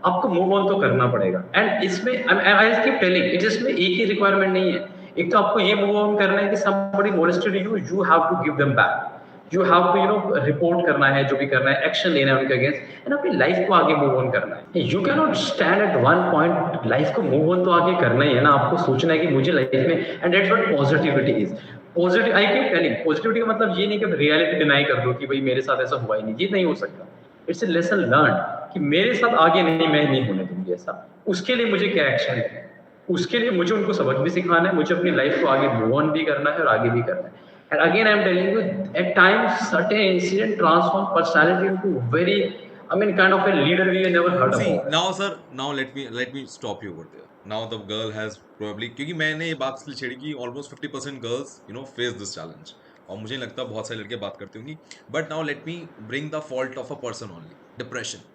आपको मूव ऑन तो करना पड़ेगा। एंड इसमें आई कीप टेलिंग इट, इसमें एक ही रिक्वायरमेंट नहीं है। एक तो आपको ये मूव ऑन करना है कि somebody molested you, you have to give them back, you have to report करना है, जो भी करना है, एक्शन लेना है उनके अगेंस्ट, एंड अपनी लाइफ को आगे मूव ऑन करना है। You can not stand at one point, life को मूव ऑन तो आगे करना ही है ना, आपको सोचना है कि मुझे लाइफ में, and that's what positivity is. Positive, I keep telling, positivity का मतलब ये नहीं कि रियलिटी डिनाई कर दो कि भाई मेरे साथ ऐसा हुआ ही नहीं, ये नहीं हो सकता। इट्स ए लेसन लर्न कि मेरे साथ आगे नहीं, मैं नहीं होने दूंगी ऐसा। उसके लिए मुझे क्या एक्शन लेना है, उसके लिए मुझे उनको सबक भी सिखाना है, मुझे अपनी लाइफ को आगे मूव ऑन भी करना है और आगे भी करना है। And again, I'm telling you, at times, certain incident transform personality into very, I mean, kind of a leader we never heard See, about. now sir, now let me stop you over there. Now the girl has probably, क्योंकि मैंने ये बात इसलिए छेड़ी कि almost 50% girls face this challenge, और मुझे नहीं लगता बहुत सारे लड़के बात करते होंगी। But now let me bring the fault of a person only, depression.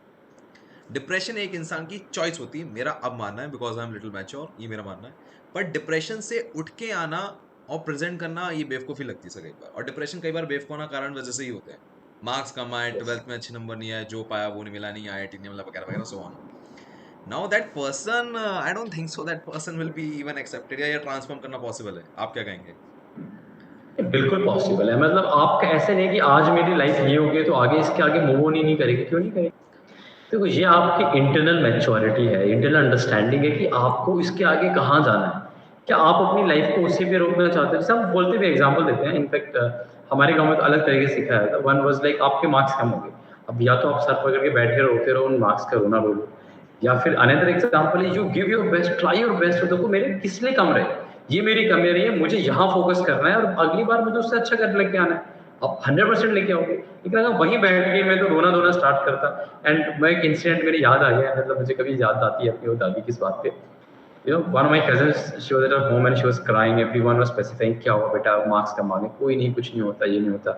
Depression एक इंसान की चॉइस होती है, मेरा अब मानना है, because I am little mature, ये मेरा मानना है। बट डिप्रेशन से उठ के आना और प्रेजेंट करना, ये बेवकूफ़ी लगती है सर कई बार। और डिप्रेशन कई बार बेवकूफ़ होना कारण वजह से ही होते हैं, मार्क्स कम आए, 12th में अच्छे नंबर नहीं आए, जो पाया वो नहीं मिला, नहीं IIT नहीं मिला, वगैरह वगैरह, so on. Now that person, I don't think so that person will be even accepted, या ट्रांसफॉर्म करना पॉसिबल है? आप क्या कहेंगे? बिल्कुल पॉसिबल है। मतलब आपका ऐसे नहीं कि आज मेरी लाइफ ये हो गई तो आगे इसके आगे मूव ऑन ही नहीं करेगी, क्यों नहीं करेगी? देखो, ये आपकी इंटरनल मैच्योरिटी है, इंटरनल अंडरस्टैंडिंग है कि आपको इसके आगे कहाँ जाना है। क्या आप अपनी लाइफ को उसी पे रोकना चाहते हो? जैसे हम बोलते हुए एग्जांपल देते हैं, इनफैक्ट हमारे गांव में तो अलग तरीके से सिखाया था। वन वाज लाइक, आपके मार्क्स कम हो गए, अब या तो आप सर पकड़ के बैठे रोते रहो, उन मार्क्स का रोना रो लो, या फिर अनदर एग्जांपल है, you give your best, try your best. देखो मेरे किस लिए कम रहे, ये मेरी कमी रही है, मुझे यहाँ फोकस करना है और अगली बार मुझे उससे अच्छा कर लेके आना है। आप 100% लेके आओगे। लेकिन अगर वहीं बैठ के मैं तो रोना स्टार्ट करता। एंड मैं एक इंसिडेंट मेरी याद आ गया, मतलब मुझे कभी याद आती है अपनी वो दादी किस बात पे। one of my cousins, she was at her home and she was crying. Everyone was specifying, क्या हुआ बेटा, मार्क्स कम आ गए, कोई नहीं, कुछ नहीं होता, ये नहीं होता।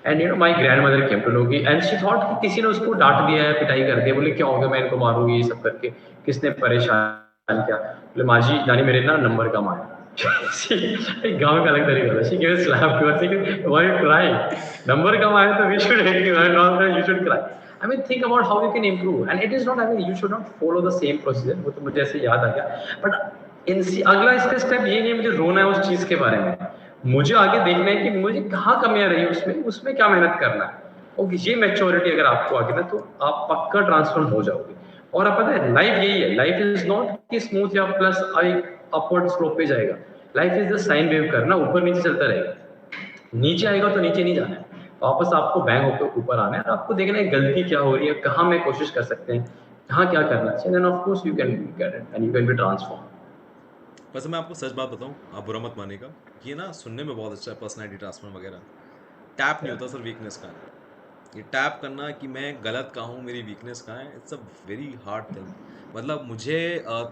And my grandmother came to know कि, and she thought कि किसी ने उसको डांट दिया है, पिटाई कर दिया, बोले क्या हो गया, मैं इनको मारूंगी, ये सब करके किसने परेशान किया? बोले माँ जी, नानी मेरे ना नंबर कम आए। गाँव का अलग तरीका था। She gave a slap to her, saying, why you crying? Number कम आए तो we should hate you and not that you should cry. I mean, think about how you can improve, and it is not, I mean, you should not follow the same procedure. वो तो मुझे ऐसे याद आ गया, but अगला इसका step ये नहीं है मुझे रोना है उस चीज के बारे में, मुझे आगे देखना है कि मुझे कहाँ कमियां रही, उसमें क्या मेहनत करना है। ओके, ये मैच्योरिटी अगर आपको आ गई ना, तो आप पक्का ट्रांसफॉर्म हो जाओगे। और आप पता है, लाइफ यही है, लाइफ इज नॉट कि स्मूथ या प्लस अपवर्ड स्लोप पे जाएगा। Life is the sine wave करना, ऊपर नीचे चलता रहेगा। नीचे आएगा तो नीचे नहीं जाना है, वापस आपको बैंग होकर ऊपर आना है और आपको देखना है गलती क्या हो रही है, कहाँ मैं कोशिश कर सकते हैं, कहाँ क्या करना चाहिए, then of course you can get it and you can be transform. वैसे मैं आपको सच बात बताऊं, आप बुरा मत मानेगा, ये ना सुनने में बहुत अच्छा है पर्सनैलिटी ट्रांसफर वगैरह, टैप नहीं होता सर वीकनेस का है। ये टैप करना कि मैं गलत कहाँ हूँ, मेरी वीकनेस कहाँ है, it's a very hard thing. मतलब मुझे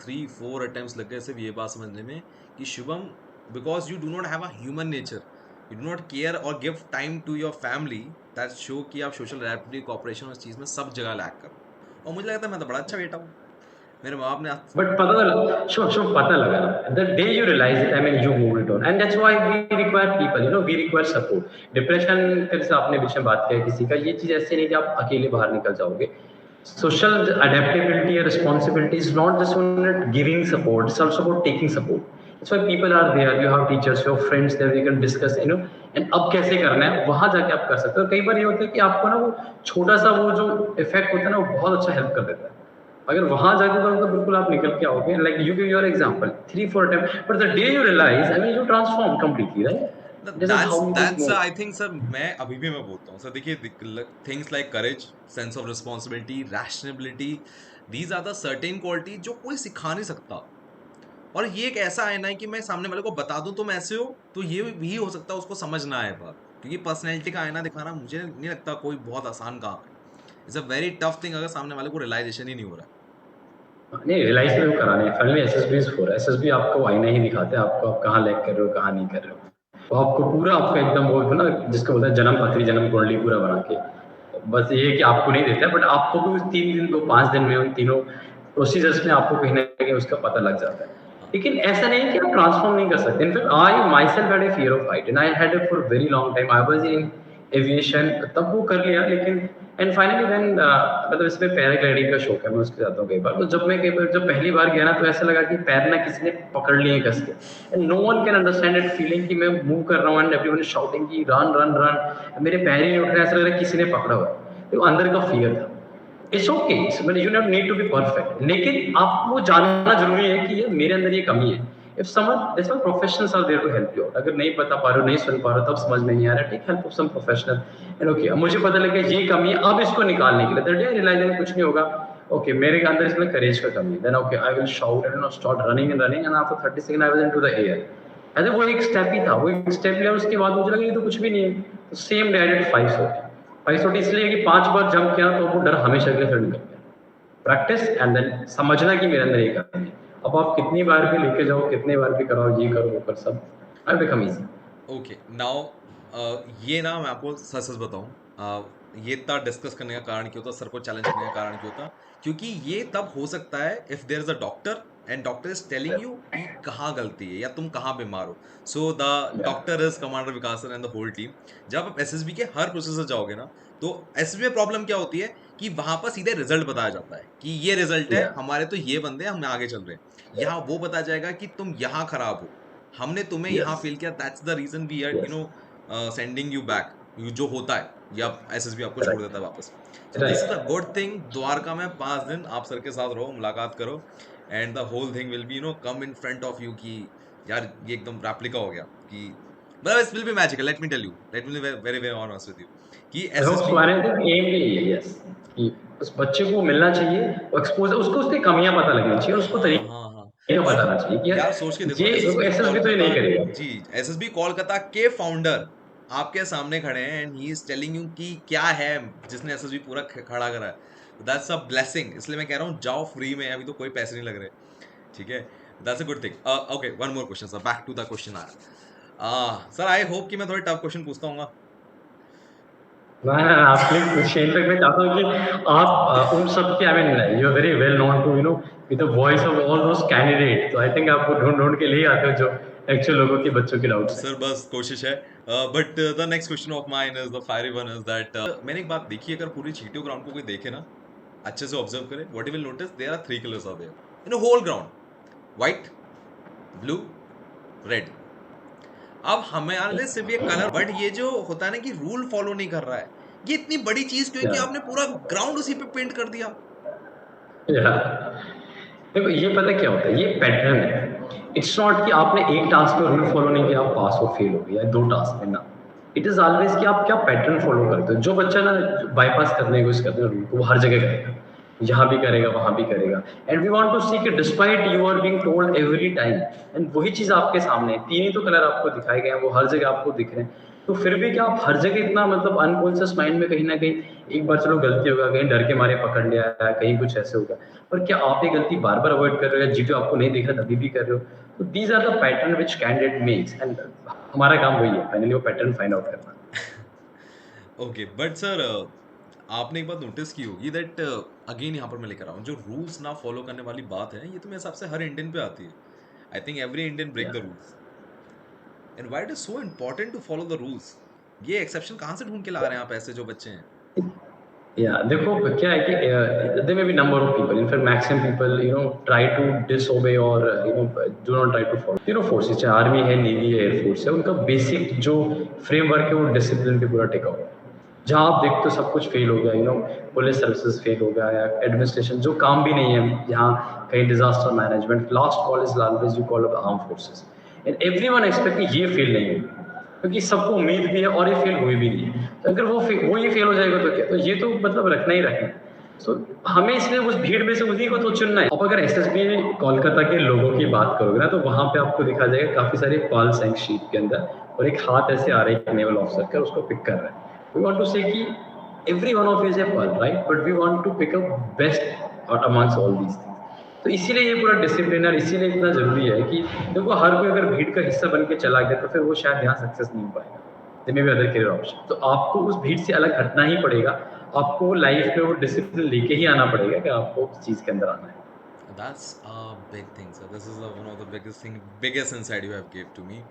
3-4 अटेम्प्ट्स लग गए सिर्फ ये बात समझने में कि Shubham, because you do not have a human nature, you do not care or give time to your family, that show कि आप सोशल एडैप्टिविटी कॉपरेशन उस चीज़ में सब जगह लैक करो। और मुझे लगता है मैं तो बड़ा अच्छा बेटा हूँ, मेरे माँ बाप ने बट पता शुभ पता लगा the day you realize it, I mean you move it on, and that's why we require people, you know, we require support. Depression फिर से आपने बीच में बात किया किसी का, ये चीज ऐसे नहीं कि आप अकेले बाहर निकल जाओगे। Social adaptability and responsibility is not just on giving support, it's also about taking support. That's why people are there, you have teachers, your friends there, we can discuss, you know, and अब कैसे करना है वहां जाके आप कर सकते हो। कई बार ये होता है कि आपको ना वो छोटा सा वो जो इफेक्ट होता है ना वो बहुत अच्छा हेल्प कर देता है। अगर वहां जाके तो बिल्कुल आप निकल के आओगे, like you give your example 3-4 time, but the day you realise, I mean you transform completely, right? This is how you that's move. I think sir, मैं अभी भी मैं बोलता हूँ सर, देखिए things like courage, sense of responsibility, rationability, these are the certain quality जो कोई सिखा नहीं सकता। और ये एक ऐसा आईना है कि मैं सामने वाले को बता दूं तुम ऐसे हो, तो ये भी हो सकता है उसको समझ ना आए बात, क्योंकि पर्सनैलिटी का आईना दिखाना मुझे नहीं लगता कोई बहुत आसान काम है। It's a very tough thing अगर सामने वाले को रियलाइजेशन ही नहीं हो रहा है। नहीं, रियलाइज़ तो कराना है। फाइनली एसएसबीज़ हो रहा है। एसएसबी आपको आईना ही दिखाते हैं, आपको आप कहाँ लैग कर रहे हो, कहाँ नहीं कर रहे हो। तो आपको पूरा आपका एकदम वो ना जिसको बोलते हैं जन्म पत्री, जन्म कुंडली पूरा बना के, बस ये है कि आपको नहीं देता है, बट आपको भी उस 3 दिन को 5 दिन में उन तीनों प्रोसीजर्स में आपको कहीं न कहीं उसका पता लग जाता है। लेकिन ऐसा नहीं है कि आप ट्रांसफ़ॉर्म नहीं कर सकते। In fact I myself had a fear of height and I had it for very long time. I was in aviation, तब वो कर लिया, लेकिन एंड फाइनली व्हेन मतलब इसमें पैराग्लाइडिंग का शौक है, मैं उसके जाता हूँ कई बार। तो जब मैं कई बार जब पहली बार गया ना तो ऐसा लगा कि पैर ना किसी ने पकड़ लिए हैं कस के, and no one can understand that feeling कि मैं मूव कर रहा हूँ एंड एवरीवन इज शाउटिंग कि रन रन रन, मेरे पैर ही नहीं उठ रहे, ऐसा लग रहा है किसी ने पकड़ा हुआ है। तो अंदर का फियर था। It's okay, you don't need to be perfect, लेकिन आपको वो जानना जरूरी है कि ये मेरे अंदर ये कमी है। If someone, that's why professionals are there to help you out. अगर नहीं बता पा रहे हो, नहीं सुन पा रहे हो, तब समझ में नहीं आ रहा, take help of some professional. And okay, मुझे पता लगा ये कमी है, अब इसको निकालने के लिए दैट डे रियलाइज कुछ नहीं होगा। ओके, मेरे अंदर इसमें करेज का कमी है, then okay I will shout and not start running and after 30 second I was into the air. अरे वो एक स्टेप ही था, वो एक स्टेप लिया, उसके बाद मुझे लगा ये तो कुछ भी नहीं है। तो सेम डे आई डिड 540 इसलिए कि 5 बार जंप किया तो वो डर हमेशा के लिए फिर निकल गया। प्रैक्टिस एंड देन समझना कि मेरे अंदर ये कमी है। अब आप कितनी बार भी लेके जाओ, कितने बार भी कराओ, ये करो वो कर, सब I become easy. Okay now, ये ना मैं आपको सच सच बताऊं, ये इतना डिस्कस करने का कारण क्यों था, सर को चैलेंज करने का कारण क्यों था, क्योंकि ये तब हो सकता है if there is a doctor and doctor is telling you कि कहाँ गलती है या तुम कहाँ बीमार हो। So the doctor is commander Vikas and the whole team. जब आप एसएसबी के हर प्रोसेसर जाओगे ना, तो एसएसबी में प्रॉब्लम क्या होती है कि वहां पर सीधे रिजल्ट बताया जाता है कि ये रिजल्ट है, हमारे तो ये बंदे हम आगे चल रहे हैं। यहाँ वो बताया जाएगा कि तुम यहाँ खराब हो, हमने तुम्हें यहाँ Yes. फील किया, that's the reason we are Yes. Sending you back, जो होता है, या एसएसबी आपको छोड़ Right. देता है वापस। So this is Right. The good thing, Dwarka में 5 दिन आप सर के साथ रहो, मुलाकात करो, and the whole thing will be come in front of you कि यार ये एकदम रेप्लिका हो गया, कि मतलब it will be magical, let me tell you, let me very very honest with you कि I hope so. SSB. And I think aim भी यही है, yes, कि उस बच्चे को मिलना चाहिए, एक्सपोजर उसको, उसकी कमियां पता लगनी चाहिए, उसको हाँ हाँ हाँ, तरीका और बताना चाहिए कि यार सोच के देखो, ये एसएसबी एसएसबी तो ये कोलकाता, नहीं करेगा। जी, एसएसबी कोलकाता के फाउंडर आपके सामने खड़े हैं and he is telling you कि क्या है जिसने एसएसबी पूरा खड़ा करा है। दैट्स अ ब्लेसिंग, इसलिए मैं कह रहा हूँ जाओ फ्री में, अभी तो कोई पैसे नहीं लग रहे, ठीक है। That's a good thing. Okay, one more question sir, back to the question आया। सर आई होप कि मैं थोड़े टफ क्वेश्चन पूछता हूँ। मैं आपके शेन तक मैं चाहता हूँ कि आप उन सब के, I mean you are very well known to, you know, with the voice of all those candidate, तो आई थिंक आप ढूंढ ढूंढ के ले ही आते हो जो एक्चुअल लोगों के बच्चों के डाउट्स हैं। सर बस कोशिश है। But the next question of mine is the fiery one is that, मैंने एक बात देखी, अगर पूरी चीटियो ग्राउंड को कोई देखे ना, अच्छे से ऑब्जर्व करे, what you will notice, there are 3 colours are there in a whole ground, white, blue, red. अब हमारे सिर्फ ये कलर, बट ये जो होता है ना कि रूल फॉलो नहीं कर रहा है, ये इतनी बड़ी चीज क्यों है कि Yeah. आपने पूरा ग्राउंड उसी पे पेंट कर दिया। Yeah. देखो ये पता क्या होता है, ये पैटर्न है। इट्स नॉट कि आपने एक टास्क में रूल फॉलो नहीं किया, आप पास हो फेल हो गए, या 2 टास्क में ना। इट इज़ ऑलवेज़ कि आप क्या पैटर्न फ़ॉलो करते हो। जो बच्चा ना बाईपास करने की कोशिश करता है रूल को, वो हर जगह करेगा। यहाँ भी करेगा, वहाँ भी करेगा। And we want to see कि despite you are being told every time and वही चीज़ आपके सामने है। 3 ही तो कलर आपको दिखाए गए हैं, वो हर जगह आपको दिख रहे हैं। तो फिर भी क्या आप हर जगह इतना मतलब अनकॉन्शियस माइंड में कहीं न कहीं एक बार चलो गलती होगा, कहीं डर के मारे पकड़ लिया है, कहीं कुछ ऐसे होगा। पर क्या आप ये गलती बार-बार अवॉइड कर रहे हो या जीतो आपको नहीं दिख रहा तभी भी कर रहे हो? तो these are the pattern which candidate makes and हमारा काम वही है फाइनली वो पैटर्न फाइंड आउट करना। ओके बट सर आपने एक बात नोटिस की होगी दैट अगेन यहाँ पर मैं लेकर आऊँ जो रूल्स ना फॉलो करने वाली बात है ये तो मेरे हिसाब से हर इंडियन पे आती है I think every Indian break या the rules and why it is so important to follow the rules ये एक्सेप्शन कहाँ से ढूंढ के ला रहे हैं आप ऐसे जो बच्चे हैं या देखो क्या है कि there may be number of people in fact maximum people try to disobey or do not try to follow forces चाहे आर्मी है नेवी है एयरफोर्स है उनका बेसिक जो फ्रेमवर्क है वो डिसिप्लिन पे पूरा टिका हुआ है जहाँ आप देखते हो सब कुछ फेल हो गया पुलिस सर्विसेज फेल हो गया या एडमिनिस्ट्रेशन जो काम भी नहीं है यहाँ कहीं disaster management last call is always you call arm forces and everyone expect कि ये फेल नहीं होगी क्योंकि सबको उम्मीद भी है और ये फेल हुई भी नहीं है तो अगर वो ये फेल हो जाएगा तो क्या तो ये तो मतलब रखना ही रखना है सो हमें इसलिए उस भीड़ में से उन्हीं को तो चुनना है अब अगर एसएसबी कोलकाता के लोगों की बात करोगे ना तो वहाँ पे आपको दिखा जाएगा काफ़ी सारे पाल सैंक शीट के अंदर और एक हाथ ऐसे आ रहा है नेवल ऑफिसर का उसको पिक कर रहा है वी वांट टू से कि every one of is a pearl right but we want to pick up best out amongst all these things तो इसीलिए ये पूरा डिसिप्लिन और इसीलिए इतना ज़रूरी है कि देखो हर कोई अगर भीड़ का हिस्सा बन के चला गया तो फिर वो शायद यहाँ सक्सेस नहीं हो पाएगा they may be other career option तो आपको उस भीड़ से अलग हटना ही पड़ेगा आपको लाइफ में वो डिसिप्लिन लेके ही आना पड़ेगा कि आपको उस चीज़ के अंदर आना है That's a big thing, sir. This is one of the biggest insight you have gave to me.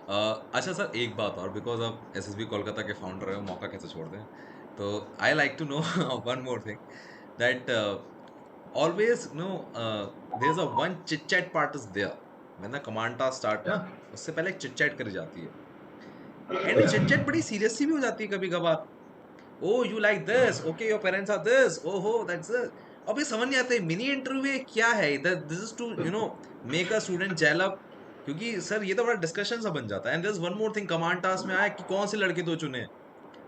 अच्छा सर एक बात और बिकॉज आप एसएसबी कोलकाता के फाउंडर हैं मौका कैसे छोड़ दें तो I like to know one more thing that always know there is a one chit chat part is there when the command task start उससे पहले एक चिट चैट करी जाती है एंड चिट चैट बड़ी सीरियसली भी हो जाती है कभी कभार oh you like this okay your parents are this ओहो दैट्स इट अब ये समझ नहीं आता मिनी इंटरव्यू क्या है this is to make a student gel up क्योंकि सर ये तो बड़ा डिस्कशन सा बन जाता है and there is one more thing command task में आया कि कौन से लड़के तो चुने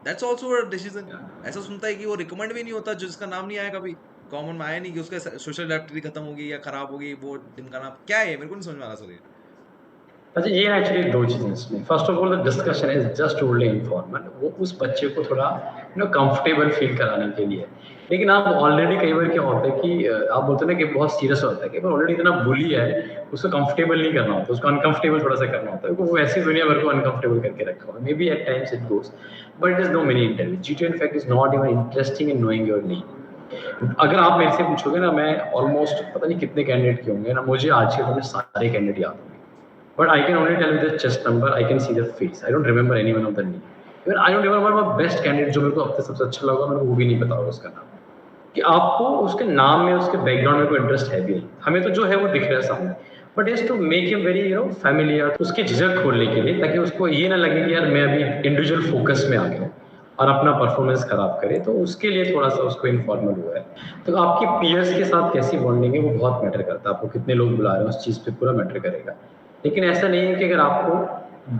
दैट्स आल्सो अ डिसीजन ऐसा सुनता है कि वो रिकमेंड भी नहीं होता जिसका नाम नहीं आया कभी कॉमन में आया नहीं कि उसका सोशल एडेप्टिविटी खत्म हो गई या खराब हो गई वो इनका नाम क्या है मेरे को नहीं समझ में आ रहा सर ये अच्छा ये एक्चुअली दो चीज़ें इसमें first of all the discussion is just only informal वो उस बच्चे को थोड़ा कंफर्टेबल फील कराने के लिए लेकिन आप ऑलरेडी कई बार क्या होता है कि आप बोलते हैं ना कि बहुत सीरियस होता है कि ऑलरेडी इतना बुली है उसको कंफर्टेबल नहीं करना होता उसको अनकंफर्टेबल थोड़ा सा करना होता है वो वैसी दुनिया भर को अनकंफर्टेबल करके रखा हुआ है maybe at times it goes but it is no mini interview GTO in fact is not even interesting in knowing your need अगर आप मेरे से पूछोगे ना मैं ऑलमोस्ट पता नहीं कितने कैंडिडेट के होंगे ना मुझे आज के समय सारे कैंडिडेट याद होंगे but I can only tell you the chest number. I can see the face. I don't remember anyone of the name. Even I don't remember my best candidate जो मेरे को अब तक सबसे अच्छा लगा मेरे को वो भी नहीं पता होगा उसका नाम कि आपको उसके नाम में उसके बैकग्राउंड में कोई इंटरेस्ट है भी नहीं हमें तो जो है वो दिख रहा है सामने but is to make him very familiar उसकी झिझक खोलने के लिए ताकि उसको ये ना लगे कि यार मैं अभी इंडिविजुअल फोकस में आ गया और अपना परफॉर्मेंस खराब करे तो उसके लिए थोड़ा सा उसको इन्फॉर्मल हुआ है तो आपकी पीयर्स के साथ कैसी बॉन्डिंग है वो बहुत मैटर करता है आपको कितने लोग बुला रहे हैं उस चीज़ पे पूरा मैटर करेगा लेकिन ऐसा नहीं है कि अगर आपको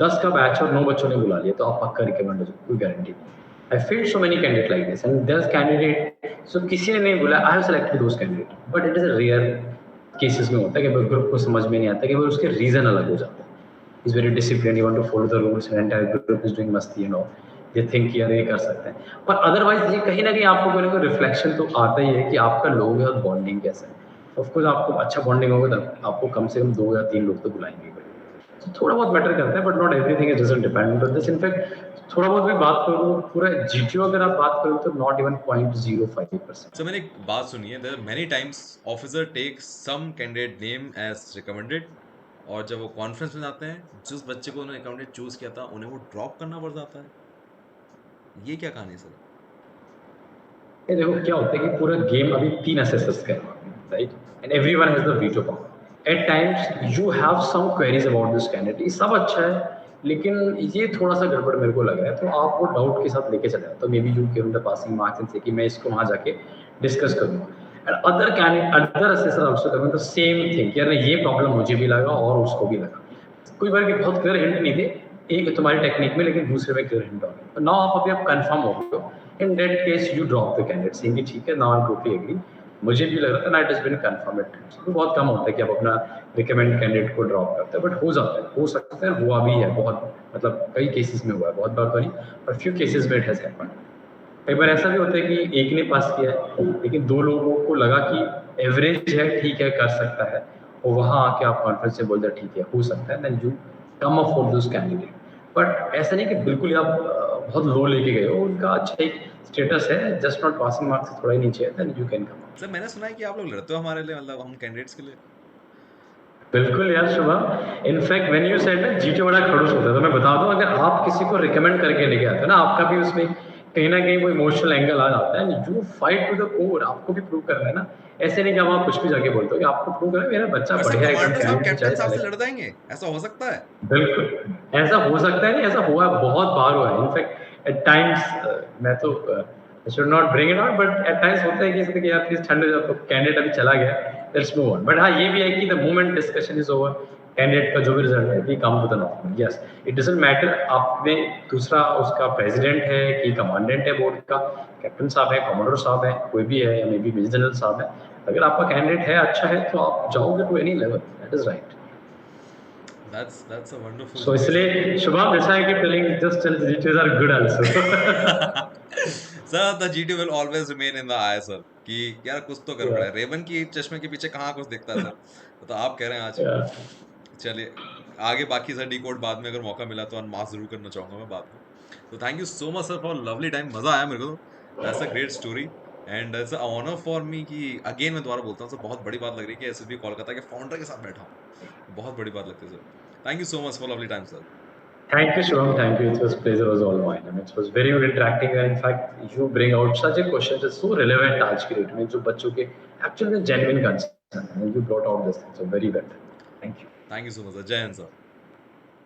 10 का बैच और 9 बच्चों ने बुला लिया तो आप पक्का रिकमेंड हो जाए कोई गारंटी नहीं I feel so many candidate like this and 10 candidate so किसी ने नहीं बोला I have selected those candidate but it is a rare cases में होता है कि ग्रुप को समझ में नहीं आता कि उसके रीजन अलग हो जाते हैं is very discipline you want to follow the rules and entire group is doing मस्ती एंड ऑल ये थिंक यार ये कर सकते हैं पर अदरवाइज ये कहीं ना कहीं आपको कोई ना कोई रिफ्लेक्शन तो आता ही है कि आपका लोगों के साथ बॉन्डिंग कैसा है ऑफकोर्स आपको अच्छा बॉन्डिंग होगा तब आपको कम से कम 2 या 3 लोग तो बुलाएंगे तो थोड़ा बहुत मैटर करता है but not everything is doesn't depend on this in fact थोड़ा बहुत भी बात करो पूरा जीटीओ अगर आप बात करो तो नॉट इवन 0.05%। सो मैंने एक बात सुनी है there many times officer take some candidate name as recommended और जब वो कॉन्फ्रेंस में जाते हैं जिस बच्चे को उन्होंने कैंडिडेट चूज किया था उन्हें वो ड्रॉप करना पड़ जाता है ये क्या कहानी है सर ये देखो क्या होता है कि पूरा गेम अभी 3 असेसर्स का है right and everyone has the veto power at times you have some queries about this candidate ये सब अच्छा है लेकिन ये थोड़ा सा गड़बड़ मेरे को लग रहा है तो आप वो डाउट के साथ लेके चले तो may be you give the passing marks and से कि मैं इसको वहाँ जाके डिस्कस करूँगा and other candidate other assessor also coming the same thing यार ये प्रॉब्लम मुझे भी लगा और उसको भी लगा कोई बार की बहुत क्लियर हिंट नहीं थे एक तुम्हारी टेक्निक में लेकिन दूसरे में क्लियर हिंट होगा। नाउ आप अभी आप कंफर्म हो गए हो, in that case you drop the candidate saying कि ठीक है, नाउ आई टोटली एग्री, मुझे भी लग रहा था ना, इट हैज बीन कंफर्म। तो बहुत कम होता है कि आप अपना रिकमेंड कैंडिडेट को ड्रॉप करते हैं, बट हो सकता है, हुआ भी है बहुत, मतलब कई केसेस में हुआ है, बहुत बार तो नहीं, पर फ्यू केसेस में इट हैज हैपेंड। कई बार ऐसा भी होता है कि एक ने पास किया है लेकिन दो लोगों को लगा कि एवरेज है, ठीक है, कर सकता है, और वहाँ आके आप कॉन्फ्रेंस से बोलते हैं ठीक है, हो सकता है, then you come up for those candidate. But ऐसा नहीं कि बिल्कुल ही आप बहुत लो लेके गए हो, उनका अच्छा एक स्टेटस है, जस्ट नॉट पासिंग मार्क्स से थोड़ा ही नीचे है, then you can come. Sir मैंने सुना है कि आप लोग लड़ते हो हमारे लिए, मतलब हम कैंडिडेट्स के लिए। बिल्कुल यार Shubham, in fact when you said ना जीटीओ बड़ा खड़ूस होता है, तो मैं बता दूं, अगर आप किसी को रिकमेंड करके लेके आते हो ना, आपका भी उसमें कहीं ना कहीं वो इमोशनल एंगल आ जाता है, you fight to the core, आपको भी प्रूव करना है ना। ऐसे नहीं कि आप कुछ भी जाके बोलते हो, कि आपको प्रूव करना है मेरा बच्चा और सर बढ़िया एकदम कमांडर साहब टैलेंट कैप्टन साहब से चाहिए। लड़ जाएंगे, ऐसा हो सकता है? बिल्कुल ऐसा हो सकता है, नहीं ऐसा हुआ है, बहुत बार हुआ है, इनफैक्ट एट टाइम्स मैं तो should not bring it out, but at times होता है कि जैसे कि यार प्लीज ठंडे हो जाओ, कैंडिडेट अभी चला गया, लेट्स मूव ऑन। बट हाँ, ये भी है कि the moment discussion is over, candidate का जो भी रिजल्ट है, we come to the normal. Yes, it doesn't matter आप में दूसरा उसका प्रेसिडेंट है कि कमांडेंट है बोर्ड का, कैप्टन साहब है, कमांडर साहब है, कोई भी है, या मे बी मेजर जनरल साहब है, अगर आपका कैंडिडेट है, अच्छा है, तो आप जाओगे to any level, that is right. That's a wonderful So इसलिए शुभम, जैसा है कि telling just tell GTs are good also. Sir the GT will always remain in the eye sir, कि यार कुछ तो गड़बड़ है, रेवन की चश्मे के पीछे कहाँ कुछ दिखता है सर, तो आप कह रहे हैं आज। चलिए आगे बाकी सर डिकोड बाद में अगर मौका मिला तो अनमास्क जरूर करना चाहूंगा मैं बाद में। तो thank you so much sir for lovely time, मजा आया मेरे को, that's a great story and it's a honour for me कि अगेन मैं दोबारा बोलता हूँ सर, बहुत बड़ी बात लग रही है कि एसएसबी कोलकाता के फाउंडर के साथ बैठा हूँ, बहुत बड़ी बात लगती है sir. Thank you so much for lovely time sir. Thank you, Shivam. Thank you. It was pleasure was all mine. I mean, it was very good interacting. And in fact, you bring out such a question that's so relevant आज की date में, जो बच्चों के actually में genuine concern है. You brought out this thing, so very well. Thank you. Thank you so much sir, जय Hind sir.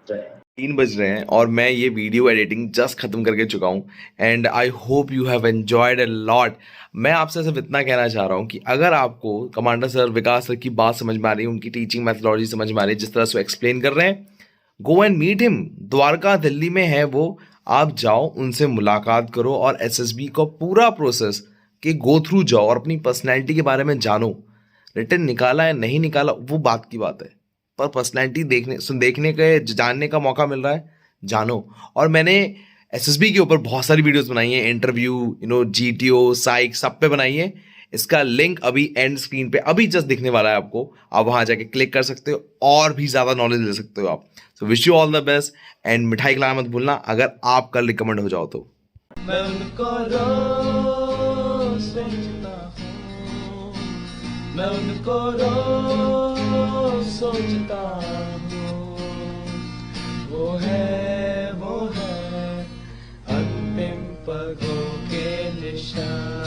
जय हिंद। 3 बज रहे हैं और मैं ये वीडियो एडिटिंग जस्ट खत्म करके चुका हूँ and I hope you have enjoyed a lot. मैं आपसे सिर्फ इतना कहना चाह रहा हूँ कि अगर आपको कमांडर सर, विकास सर की बात समझ में आ रही है, उनकी टीचिंग मैथोलॉजी समझ में आ रही है, जिस तरह से एक्सप्लेन कर रहे हैं, go and meet him. Dwarka Delhi में है वो, आप जाओ, उनसे मुलाकात करो और एसएसबी का पूरा प्रोसेस के गो थ्रू जाओ और अपनी पर्सनैलिटी के बारे में जानो। रिटर्न निकाला है नहीं निकाला वो बात की बात है, पर पर्सनैलिटी देखने के जानने का मौका मिल रहा है, जानो। और मैंने एसएसबी के ऊपर बहुत सारी वीडियोस बनाई हैं, इंटरव्यू, जीटीओ, साइक, सब पे बनाई है। इसका लिंक अभी एंड स्क्रीन पे अभी जस्ट दिखने वाला है आपको, आप वहां जाके क्लिक कर सकते हो और भी ज्यादा नॉलेज ले सकते हो आप। So wish you all the best and मिठाई खिलाना मत भूलना अगर आप कल रिकमेंड हो जाओ तो। मैं उनको रोज सोचता हूँ, मैं उनको रोज सोचता हूँ, वो है